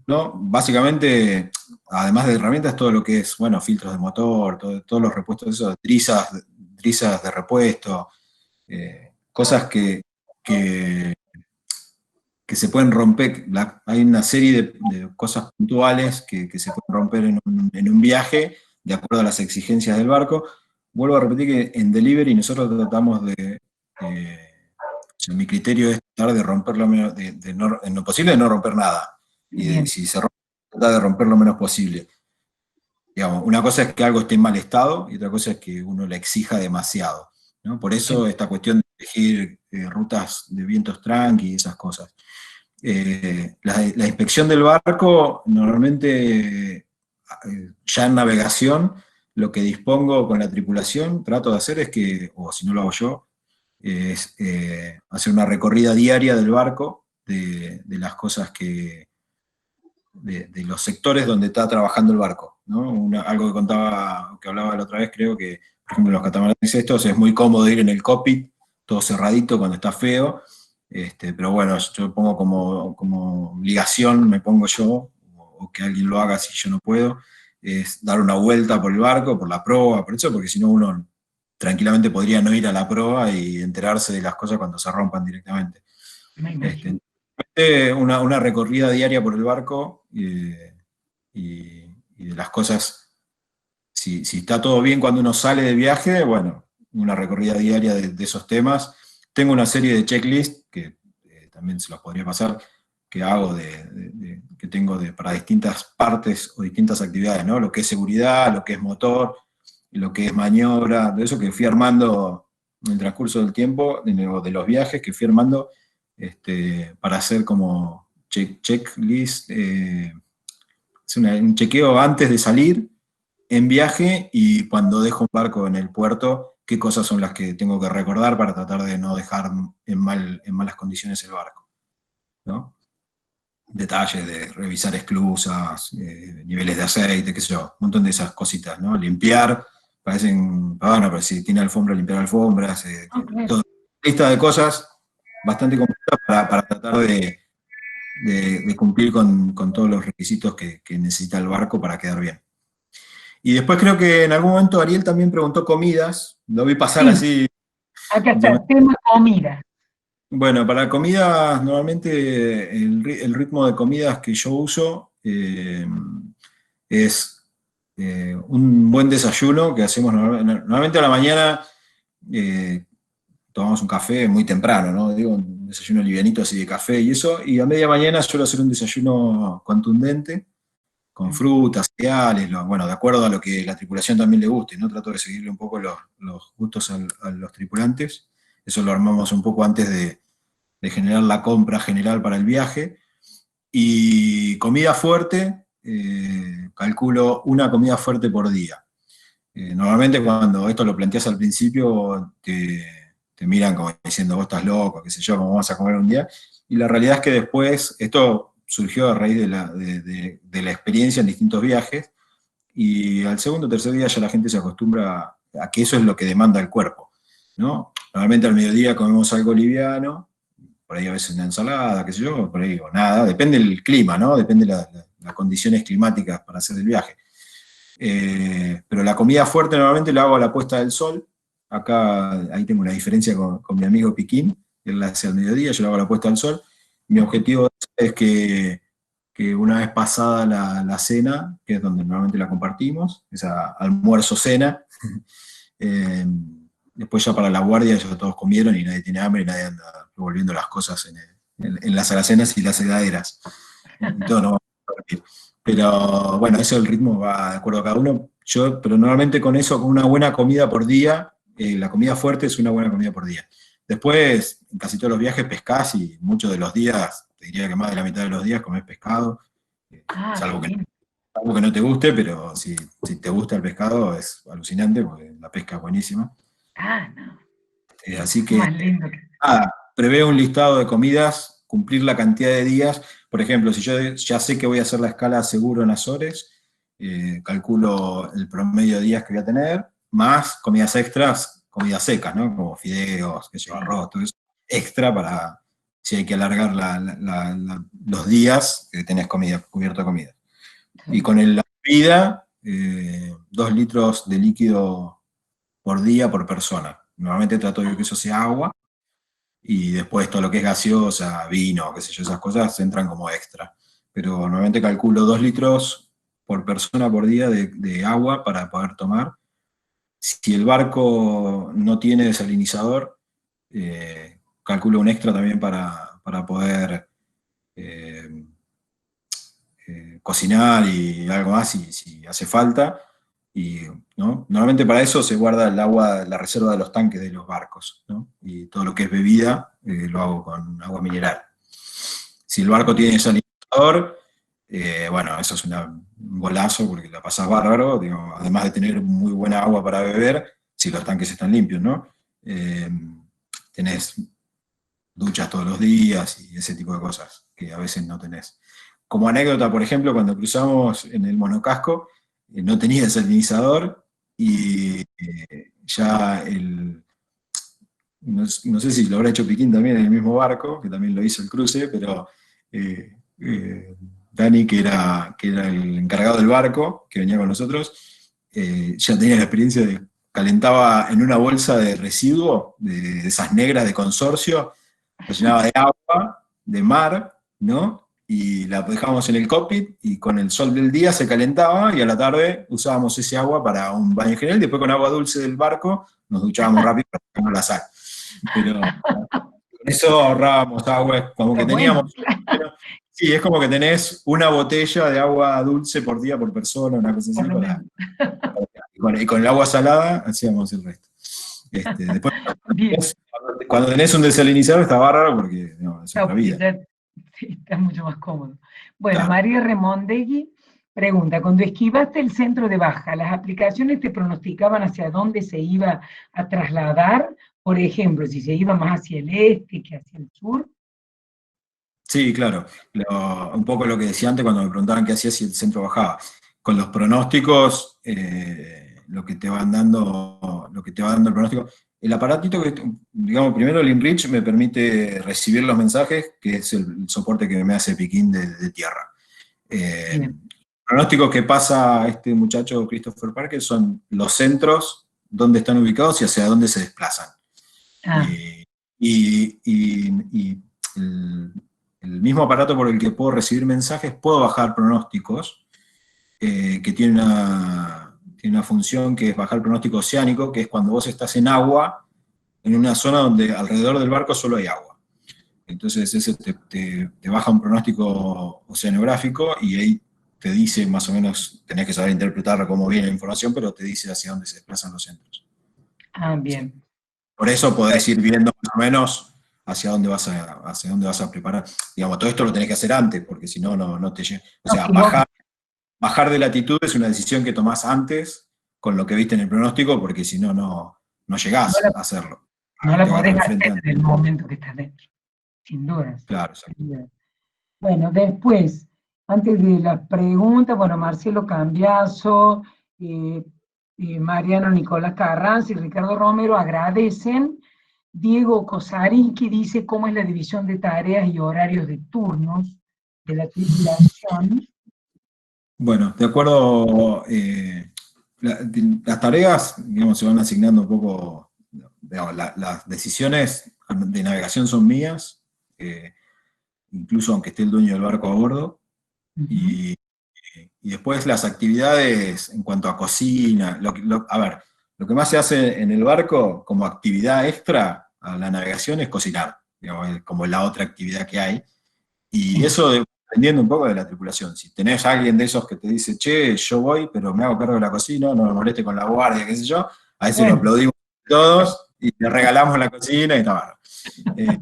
no, básicamente, además de herramientas, todo lo que es, bueno, filtros de motor, todos los repuestos de esos, trizas de repuesto, cosas que se pueden romper. Hay una serie de cosas puntuales que se pueden romper en un viaje, de acuerdo a las exigencias del barco. Vuelvo a repetir que en delivery nosotros tratamos mi criterio es tratar de romper lo menos, en lo posible de no romper nada. Y si se rompe, tratar de romper lo menos posible. digamos, una cosa es que algo esté en mal estado y otra cosa es que uno le exija demasiado, ¿no? Por eso esta cuestión de elegir rutas de vientos tranqui y esas cosas. La inspección del barco, normalmente, ya en navegación, lo que dispongo con la tripulación, trato de hacer es que, o si no lo hago yo, es hacer una recorrida diaria del barco, de las cosas de los sectores donde está trabajando el barco, ¿no? Algo que hablaba la otra vez, creo que, por ejemplo, los catamaranes estos, es muy cómodo ir en el cockpit, todo cerradito cuando está feo, pero bueno, yo pongo como obligación, me pongo yo, o que alguien lo haga si yo no puedo, es dar una vuelta por el barco, por la proa, por eso, porque si no uno tranquilamente podría no ir a la proa y enterarse de las cosas cuando se rompan directamente. Me imagino. Una recorrida diaria por el barco y de las cosas, si está todo bien cuando uno sale de viaje, bueno, una recorrida diaria de esos temas. Tengo una serie de checklists que también se los podría pasar, que hago que tengo para distintas partes o distintas actividades, ¿no? Lo que es seguridad, lo que es motor, lo que es maniobra, de eso que fui armando en el transcurso del tiempo, de los viajes, que fui armando para hacer como checklist, es un chequeo antes de salir, en viaje, y cuando dejo un barco en el puerto, qué cosas son las que tengo que recordar para tratar de no dejar en malas condiciones el barco, ¿no? Detalles de revisar esclusas, niveles de aceite, qué sé yo, un montón de esas cositas, ¿no? Limpiar, parecen, bueno, pero si tiene alfombra, limpiar alfombras, toda lista de cosas bastante completas para tratar de cumplir con todos los requisitos que necesita el barco para quedar bien. Y después creo que en algún momento Ariel también preguntó comidas, lo vi pasar así. Acá está, tema comida. Bueno, para comidas, normalmente el ritmo de comidas que yo uso es un buen desayuno que hacemos normalmente a la mañana. Tomamos un café muy temprano, ¿no? Digo, un desayuno livianito así de café y eso, y a media mañana suelo hacer un desayuno contundente, con frutas, cereales, bueno, de acuerdo a lo que la tripulación también le guste, ¿no? Trato de seguirle un poco los gustos a los tripulantes. Eso lo armamos un poco antes de generar la compra general para el viaje. Y comida fuerte, calculo una comida fuerte por día. Normalmente cuando esto lo planteas al principio, te miran como diciendo, vos estás loco, qué sé yo, cómo vas a comer un día. Y la realidad es que después, esto surgió a raíz de la experiencia en distintos viajes, y al segundo o tercer día ya la gente se acostumbra a que eso es lo que demanda el cuerpo, ¿no? Normalmente al mediodía comemos algo liviano, por ahí a veces una ensalada, qué sé yo, por ahí o nada, depende del clima, ¿no? Depende de las condiciones climáticas para hacer el viaje. Pero la comida fuerte normalmente la hago a la puesta del sol. Acá, ahí tengo una diferencia con mi amigo Piquín, él la hace al mediodía, yo la hago a la puesta del sol. Mi objetivo es que una vez pasada la cena, que es donde normalmente la compartimos, esa almuerzo-cena, después ya para la guardia ya todos comieron y nadie tiene hambre y nadie anda revolviendo las cosas en las alacenas y las heladeras. Y todo no va a dormir. Pero bueno, eso el ritmo va de acuerdo a cada uno. Pero normalmente con eso, con una buena comida por día, la comida fuerte es una buena comida por día. Después, en casi todos los viajes pescás y muchos de los días, te diría que más de la mitad de los días comés pescado, salvo que no te guste, pero si te gusta el pescado es alucinante porque la pesca es buenísima. No. Así que, Más lindo. prevé un listado de comidas, cumplir la cantidad de días. Por ejemplo, si yo ya sé que voy a hacer la escala seguro en Azores, calculo el promedio de días que voy a tener, más comidas extras, comidas secas, ¿no? Como fideos, qué sé yo, arroz, todo eso, extra para si hay que alargar los días que tenés cubierto de comida. Y con la bebida, 2 litros de líquido por día por persona. Normalmente trato de que eso sea agua, y después todo lo que es gaseosa, vino, qué sé yo, esas cosas entran como extra. Pero normalmente calculo 2 litros por persona por día de agua para poder tomar. Si el barco no tiene desalinizador, calculo un extra también para poder cocinar y algo más si hace falta. Y, ¿no? Normalmente para eso se guarda el agua, la reserva de los tanques de los barcos, ¿no? Y todo lo que es bebida lo hago con agua mineral. Si el barco tiene desalinizador, bueno, eso es un golazo porque la pasás bárbaro, digo, además de tener muy buena agua para beber, si los tanques están limpios, ¿no? Tenés duchas todos los días y ese tipo de cosas que a veces no tenés. Como anécdota, por ejemplo, cuando cruzamos en el monocasco, no tenía desalinizador y ya no sé si lo habrá hecho Piquín también en el mismo barco, que también lo hizo el cruce, pero Dani, que era el encargado del barco, que venía con nosotros, ya tenía la experiencia de calentaba en una bolsa de residuo, de esas negras de consorcio, la llenaba de agua, de mar, ¿no? Y la dejábamos en el cockpit y con el sol del día se calentaba y a la tarde usábamos ese agua para un baño general y después con agua dulce del barco nos duchábamos rápido para sacar la sal. Pero con eso ahorrábamos agua, como que teníamos... Bueno, sí, es como que tenés una botella de agua dulce por día por persona, una cosa así. Y con el agua salada hacíamos el resto. Después, cuando tenés un desalinizador está bárbaro porque no, es otra vida. Sí, está mucho más cómodo. Bueno, Claro. María Remondegui pregunta, cuando esquivaste el centro de baja, ¿las aplicaciones te pronosticaban hacia dónde se iba a trasladar? Por ejemplo, si se iba más hacia el este que hacia el sur. Sí, claro. Un poco lo que decía antes cuando me preguntaban qué hacía si el centro bajaba. Con los pronósticos, lo que te va dando el pronóstico. El aparatito que, digamos, primero el InReach me permite recibir los mensajes, que es el soporte que me hace Piquín de tierra. Pronósticos que pasa este muchacho Christopher Parker son los centros, dónde están ubicados y hacia dónde se desplazan. El mismo aparato por el que puedo recibir mensajes, puedo bajar pronósticos, que tiene una función que es bajar pronóstico oceánico, que es cuando vos estás en agua, en una zona donde alrededor del barco solo hay agua. Entonces ese te baja un pronóstico oceanográfico y ahí te dice más o menos, tenés que saber interpretar cómo viene la información, pero te dice hacia dónde se desplazan los centros. Bien. Por eso podés ir viendo más o menos hacia dónde vas a preparar. Digamos, todo esto lo tenés que hacer antes, porque si no, no te llega. O sea, bajar de latitud es una decisión que tomás antes con lo que viste en el pronóstico, porque si no, no llegás a hacerlo. No la podés hacer en el momento que estás dentro, sin dudas. Claro, Bueno, después, antes de las preguntas, bueno, Marcelo Cambiaso, Mariano Nicolás Carranza y Ricardo Romero agradecen. Diego Kosarinski dice cómo es la división de tareas y horarios de turnos de la tripulación. Bueno, de acuerdo, las tareas, digamos, se van asignando un poco, digamos, las decisiones de navegación son mías, incluso aunque esté el dueño del barco a bordo, y después las actividades en cuanto a cocina, a ver, lo que más se hace en el barco como actividad extra a la navegación es cocinar, digamos, es como la otra actividad que hay, y eso dependiendo un poco de la tripulación. Si tenés a alguien de esos que te dice, che, yo voy, pero me hago cargo de la cocina, no me moleste con la guardia, qué sé yo, a ese lo aplaudimos todos y le regalamos la cocina y está bueno.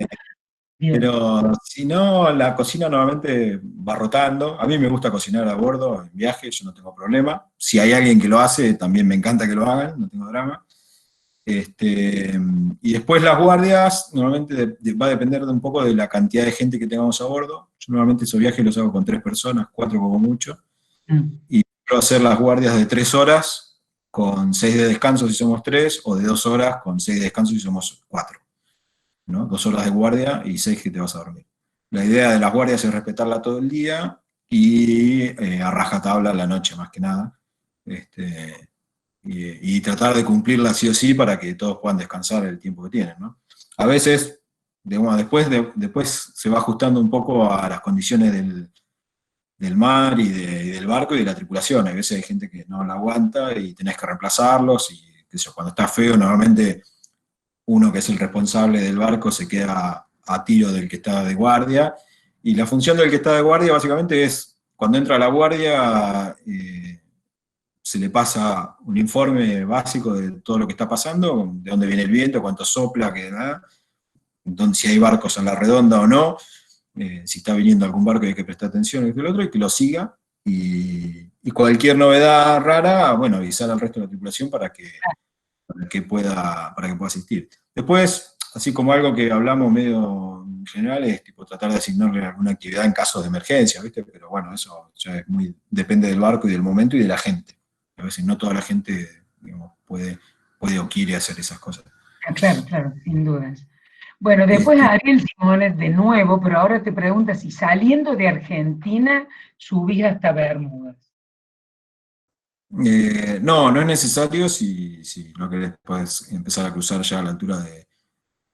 Pero si no, la cocina normalmente va rotando. A mí me gusta cocinar a bordo, en viaje, yo no tengo problema. Si hay alguien que lo hace, también me encanta que lo hagan, no tengo drama. Y después las guardias, normalmente va a depender de un poco de la cantidad de gente que tengamos a bordo. Yo normalmente esos viajes los hago con 3 personas, 4 como mucho. Y quiero hacer las guardias de 3 horas, con 6 de descanso si somos 3, o de 2 horas con 6 de descanso si somos 4. ¿no? 2 horas de guardia y 6 que te vas a dormir. La idea de las guardias es respetarla todo el día y a rajatabla la noche más que nada. Y tratar de cumplirla sí o sí para que todos puedan descansar el tiempo que tienen, ¿no? A veces, digamos, después se va ajustando un poco a las condiciones del mar y del barco y de la tripulación. Hay veces hay gente que no la aguanta y tenés que reemplazarlos y qué sé yo, cuando está feo normalmente uno que es el responsable del barco se queda a tiro del que está de guardia, y la función del que está de guardia básicamente es, cuando entra la guardia, se le pasa un informe básico de todo lo que está pasando, de dónde viene el viento, cuánto sopla, si hay barcos en la redonda o no, si está viniendo algún barco hay que prestar atención, y otro, y que lo siga, y cualquier novedad rara, bueno, avisar al resto de la tripulación para que pueda asistir. Después, así como algo que hablamos medio en general, es tipo tratar de asignarle alguna actividad en caso de emergencia, ¿viste? Pero bueno, eso ya es depende del barco y del momento y de la gente. A veces no toda la gente, digamos, puede o quiere hacer esas cosas. Claro, claro, sin dudas. Bueno, después Ariel Simones de nuevo, pero ahora te pregunta si saliendo de Argentina subís hasta Bermudas. No, no es necesario si no querés, puedes empezar a cruzar ya a la altura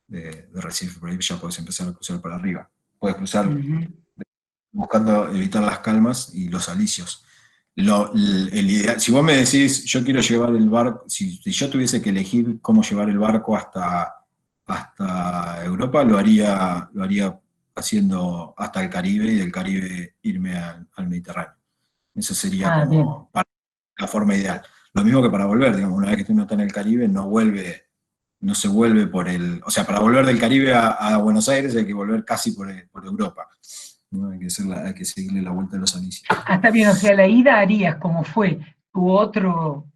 de Recife, por ahí ya puedes empezar a cruzar para arriba. Puedes cruzar buscando evitar las calmas y los alisios. El ideal, si vos me decís, yo quiero llevar el barco, si yo tuviese que elegir cómo llevar el barco hasta Europa, lo haría haciendo hasta el Caribe y del Caribe irme al Mediterráneo. Eso sería como la forma ideal. Lo mismo que para volver, digamos, una vez que uno está en el Caribe, no se vuelve por o sea, para volver del Caribe a Buenos Aires hay que volver casi por Europa. ¿No? Hay que seguirle la vuelta a los alisios. Está bien, o sea, la ida harías como fue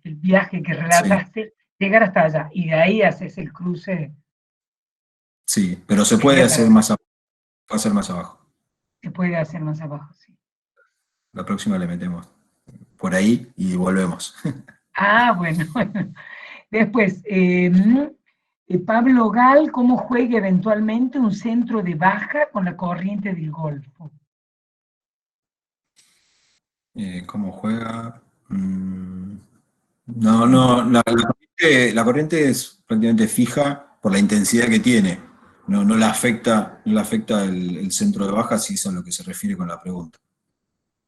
el viaje que relataste, llegar hasta allá, y de ahí haces el cruce. Sí, pero se puede hacer más abajo. Puede ser más abajo. Se puede hacer más abajo, sí. La próxima le metemos por ahí y volvemos. Bueno. Después, Pablo Gal, ¿cómo juega eventualmente un centro de baja con la corriente del Golfo? ¿Cómo juega? No, la corriente es prácticamente fija por la intensidad que tiene. No la afecta el centro de baja, si es a lo que se refiere con la pregunta.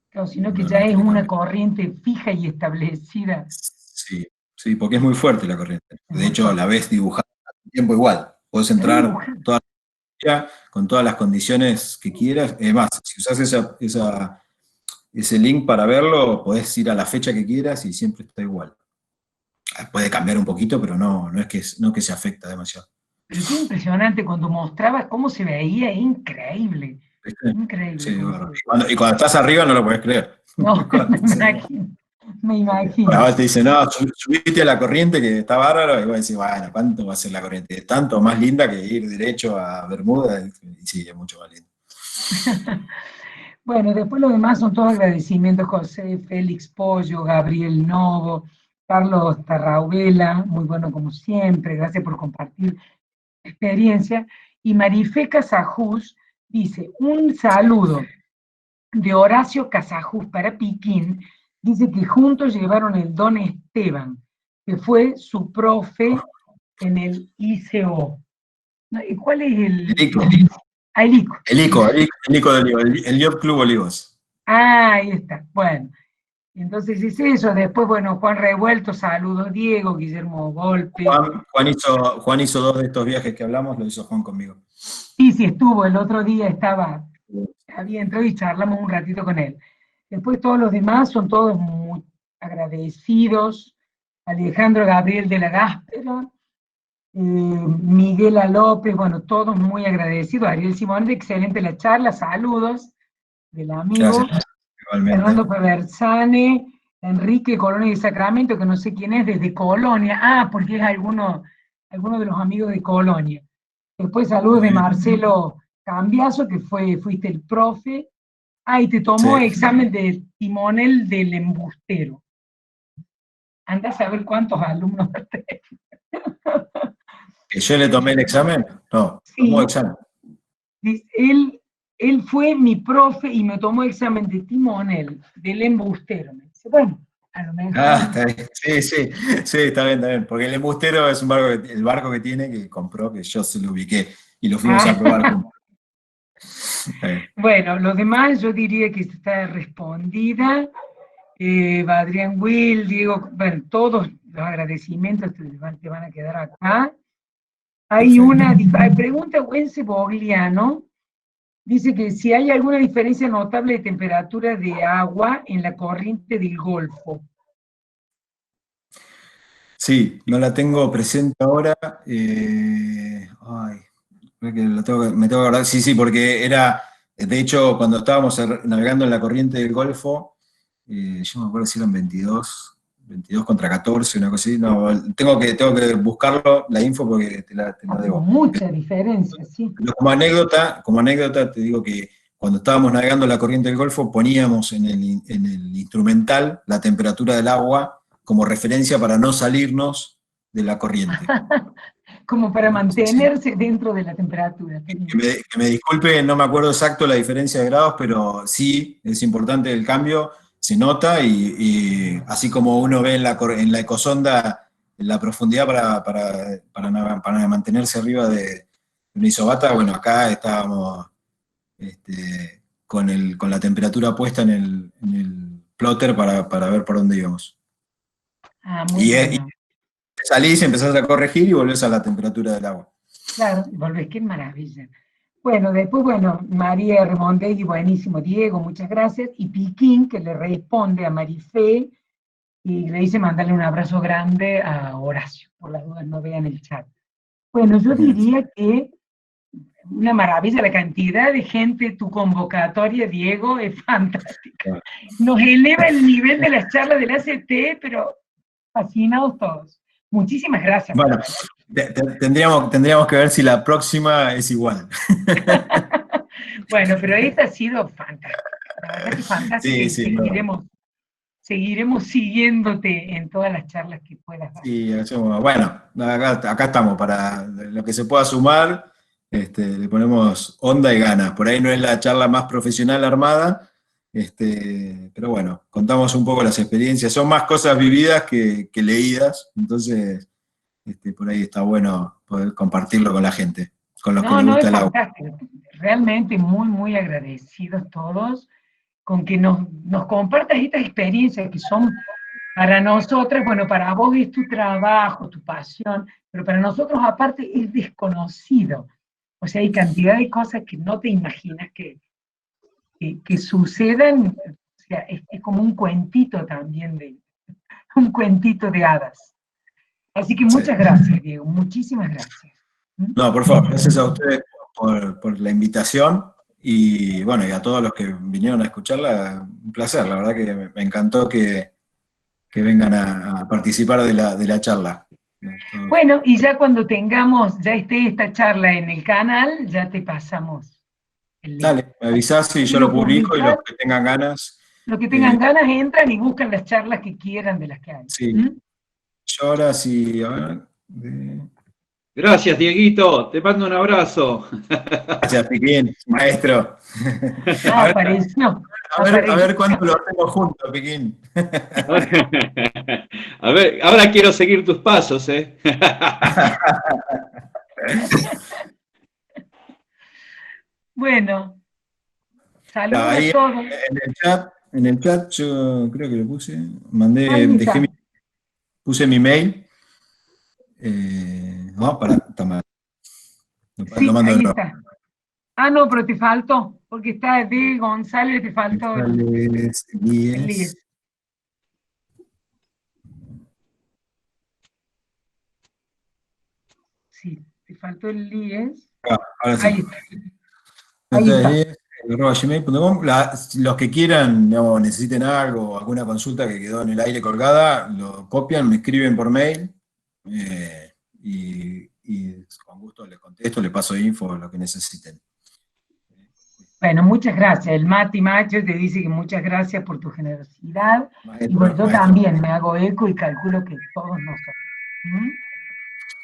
Claro, sino que ya es una corriente fija y establecida. Sí, porque es muy fuerte la corriente. De hecho, la ves dibujada al tiempo igual. Podés entrar con todas las condiciones que quieras. Además, si usás ese link para verlo, podés ir a la fecha que quieras y siempre está igual. Puede cambiar un poquito, pero no es que se afecta demasiado. Pero qué impresionante, cuando mostrabas cómo se veía, increíble. ¿Viste? Increíble. Sí, y cuando estás arriba no lo podés creer. No, me imagino. Ahora te dicen, no, subite a la corriente que está bárbaro, y vos decís, bueno, ¿cuánto va a ser la corriente? ¿Tanto más linda que ir derecho a Bermuda? Y sí, es mucho más lindo. Bueno, después lo demás son todos agradecimientos: José, Félix Pollo, Gabriel Novo, Carlos Tarraubela, muy bueno como siempre, gracias por compartir experiencia. Y Marifé Casajús dice, un saludo de Horacio Casajús para Piquín, dice que juntos llevaron el Don Esteban, que fue su profe en el ICO. ¿Y cuál es el ICO? El ICO. El ICO de Olivos, el Yacht Club Olivos. Ahí está, bueno. Entonces es eso. Después, bueno, Juan Revuelto, saludos Diego, Guillermo Golpe. Juan hizo 2 de estos viajes que hablamos, lo hizo Juan conmigo. Sí, estuvo, el otro día había entrado y charlamos un ratito con él. Después todos los demás son todos muy agradecidos. Alejandro Gabriel de la Gáspera, Miguel A. López, bueno, todos muy agradecidos. Ariel Simón, excelente la charla, saludos del amigo. Gracias. Igualmente. Fernando Peversane, Enrique Colonia de Sacramento, que no sé quién es, desde Colonia. Porque es alguno de los amigos de Colonia. Después saludos de Marcelo Cambiaso, que fuiste el profe. Y te tomó examen de timonel del embustero. Anda a saber cuántos alumnos tenés. ¿Que yo le tomé el examen? No, tomó examen. Él fue mi profe y me tomó examen de timonel del embustero. Me dice, bueno, a lo mejor. Está bien. Sí, está bien, porque el embustero es el barco que tiene, que compró, que yo se lo ubiqué y lo fuimos a probar juntos. Bueno, lo demás yo diría que está respondida. Adrián Will, Diego, bueno, todos los agradecimientos te van a quedar acá. Hay una pregunta, Wence Bogliano, dice que si hay alguna diferencia notable de temperatura de agua en la corriente del Golfo. Sí, no la tengo presente ahora. Creo que me tengo que acordar. Sí, sí, porque era, de hecho, cuando estábamos navegando en la corriente del Golfo, yo me acuerdo si eran 22 contra 14, una cosa así. No, tengo que buscarlo, la info, porque te la debo. Mucha diferencia, sí. Pero como anécdota, te digo que cuando estábamos navegando en la corriente del Golfo, poníamos en el instrumental la temperatura del agua como referencia para no salirnos de la corriente. Como para Sí, sí. mantenerse dentro de la temperatura. Que me disculpe, no me acuerdo exacto la diferencia de grados, pero sí es importante el cambio, se nota, y así como uno ve en la ecosonda la profundidad para mantenerse arriba de una isobata, bueno, acá estábamos con la temperatura puesta en el plotter para ver por dónde íbamos. Muy Y bueno. salís, empezás a corregir y volvés a la temperatura del agua. Claro, volvés, qué maravilla. Bueno, después, María Remondegui, buenísimo. Diego, muchas gracias. Y Piquín, que le responde a Marifé y le dice mandarle un abrazo grande a Horacio, por las dudas no vean el chat. Bueno, yo diría que una maravilla la cantidad de gente, tu convocatoria, Diego, es fantástica. Nos eleva el nivel de las charlas del ACT, pero fascinados todos. Muchísimas gracias. Bueno, tendríamos que ver si la próxima es igual. Bueno, pero esta ha sido fantástica. La verdad que fantástica, Sí, y seguiremos siguiéndote en todas las charlas que puedas dar. Sí, bueno, acá estamos, para lo que se pueda sumar, le ponemos onda y ganas. Por ahí no es la charla más profesional armada, pero bueno, contamos un poco las experiencias. Son más cosas vividas que leídas, entonces por ahí está bueno poder compartirlo con la gente, con los que les gusta el agua. Fantástico. Realmente muy, muy agradecidos todos con que nos compartas estas experiencias que son para nosotras, bueno, para vos es tu trabajo, tu pasión, pero para nosotros aparte es desconocido. O sea, hay cantidad de cosas que no te imaginas que sucedan. O sea, es como un cuentito también, un cuentito de hadas. Así que muchas gracias, Diego, muchísimas gracias. No, por favor, gracias a ustedes por la invitación, y bueno, y a todos los que vinieron a escucharla, un placer, la verdad que me encantó que vengan a participar de la charla. Bueno, y ya cuando ya esté esta charla en el canal, ya te pasamos el link. Dale, me avisás y yo lo publico, y los que tengan ganas. Los que tengan ganas entran y buscan las charlas que quieran de las que hay. Sí. Yo ahora sí, a ver. Gracias, Dieguito, te mando un abrazo. Gracias, Piquín, maestro. Apareció. A ver cuánto lo hacemos juntos, Piquín. A ver, ahora quiero seguir tus pasos, ¿eh? Bueno, saludos a todos. En el chat yo creo que lo puse, puse mi mail. No, está mal. Sí, ahí está. No, pero te faltó, porque está de González, te faltó el Líes. Sí, te faltó el Líes. Ahora sí. Ahí está. gmail.com. Los que quieran, digamos, necesiten algo, alguna consulta que quedó en el aire colgada, lo copian, me escriben por mail, y con gusto les contesto, les paso info, lo que necesiten. Bueno, muchas gracias. El Mati Macho te dice que muchas gracias por tu generosidad. Y bueno, yo también me hago eco y calculo que todos nosotros.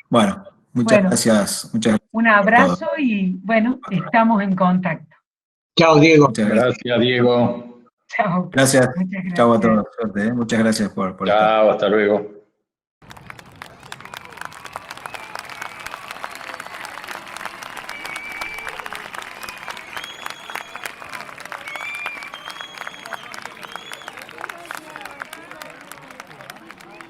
Bueno, muchas gracias. Un abrazo y bueno, estamos en contacto. Chao, Diego. Muchas gracias, Diego. Chao. Gracias. Chao a todos. Suerte, Muchas gracias por estar. Chao, hasta luego.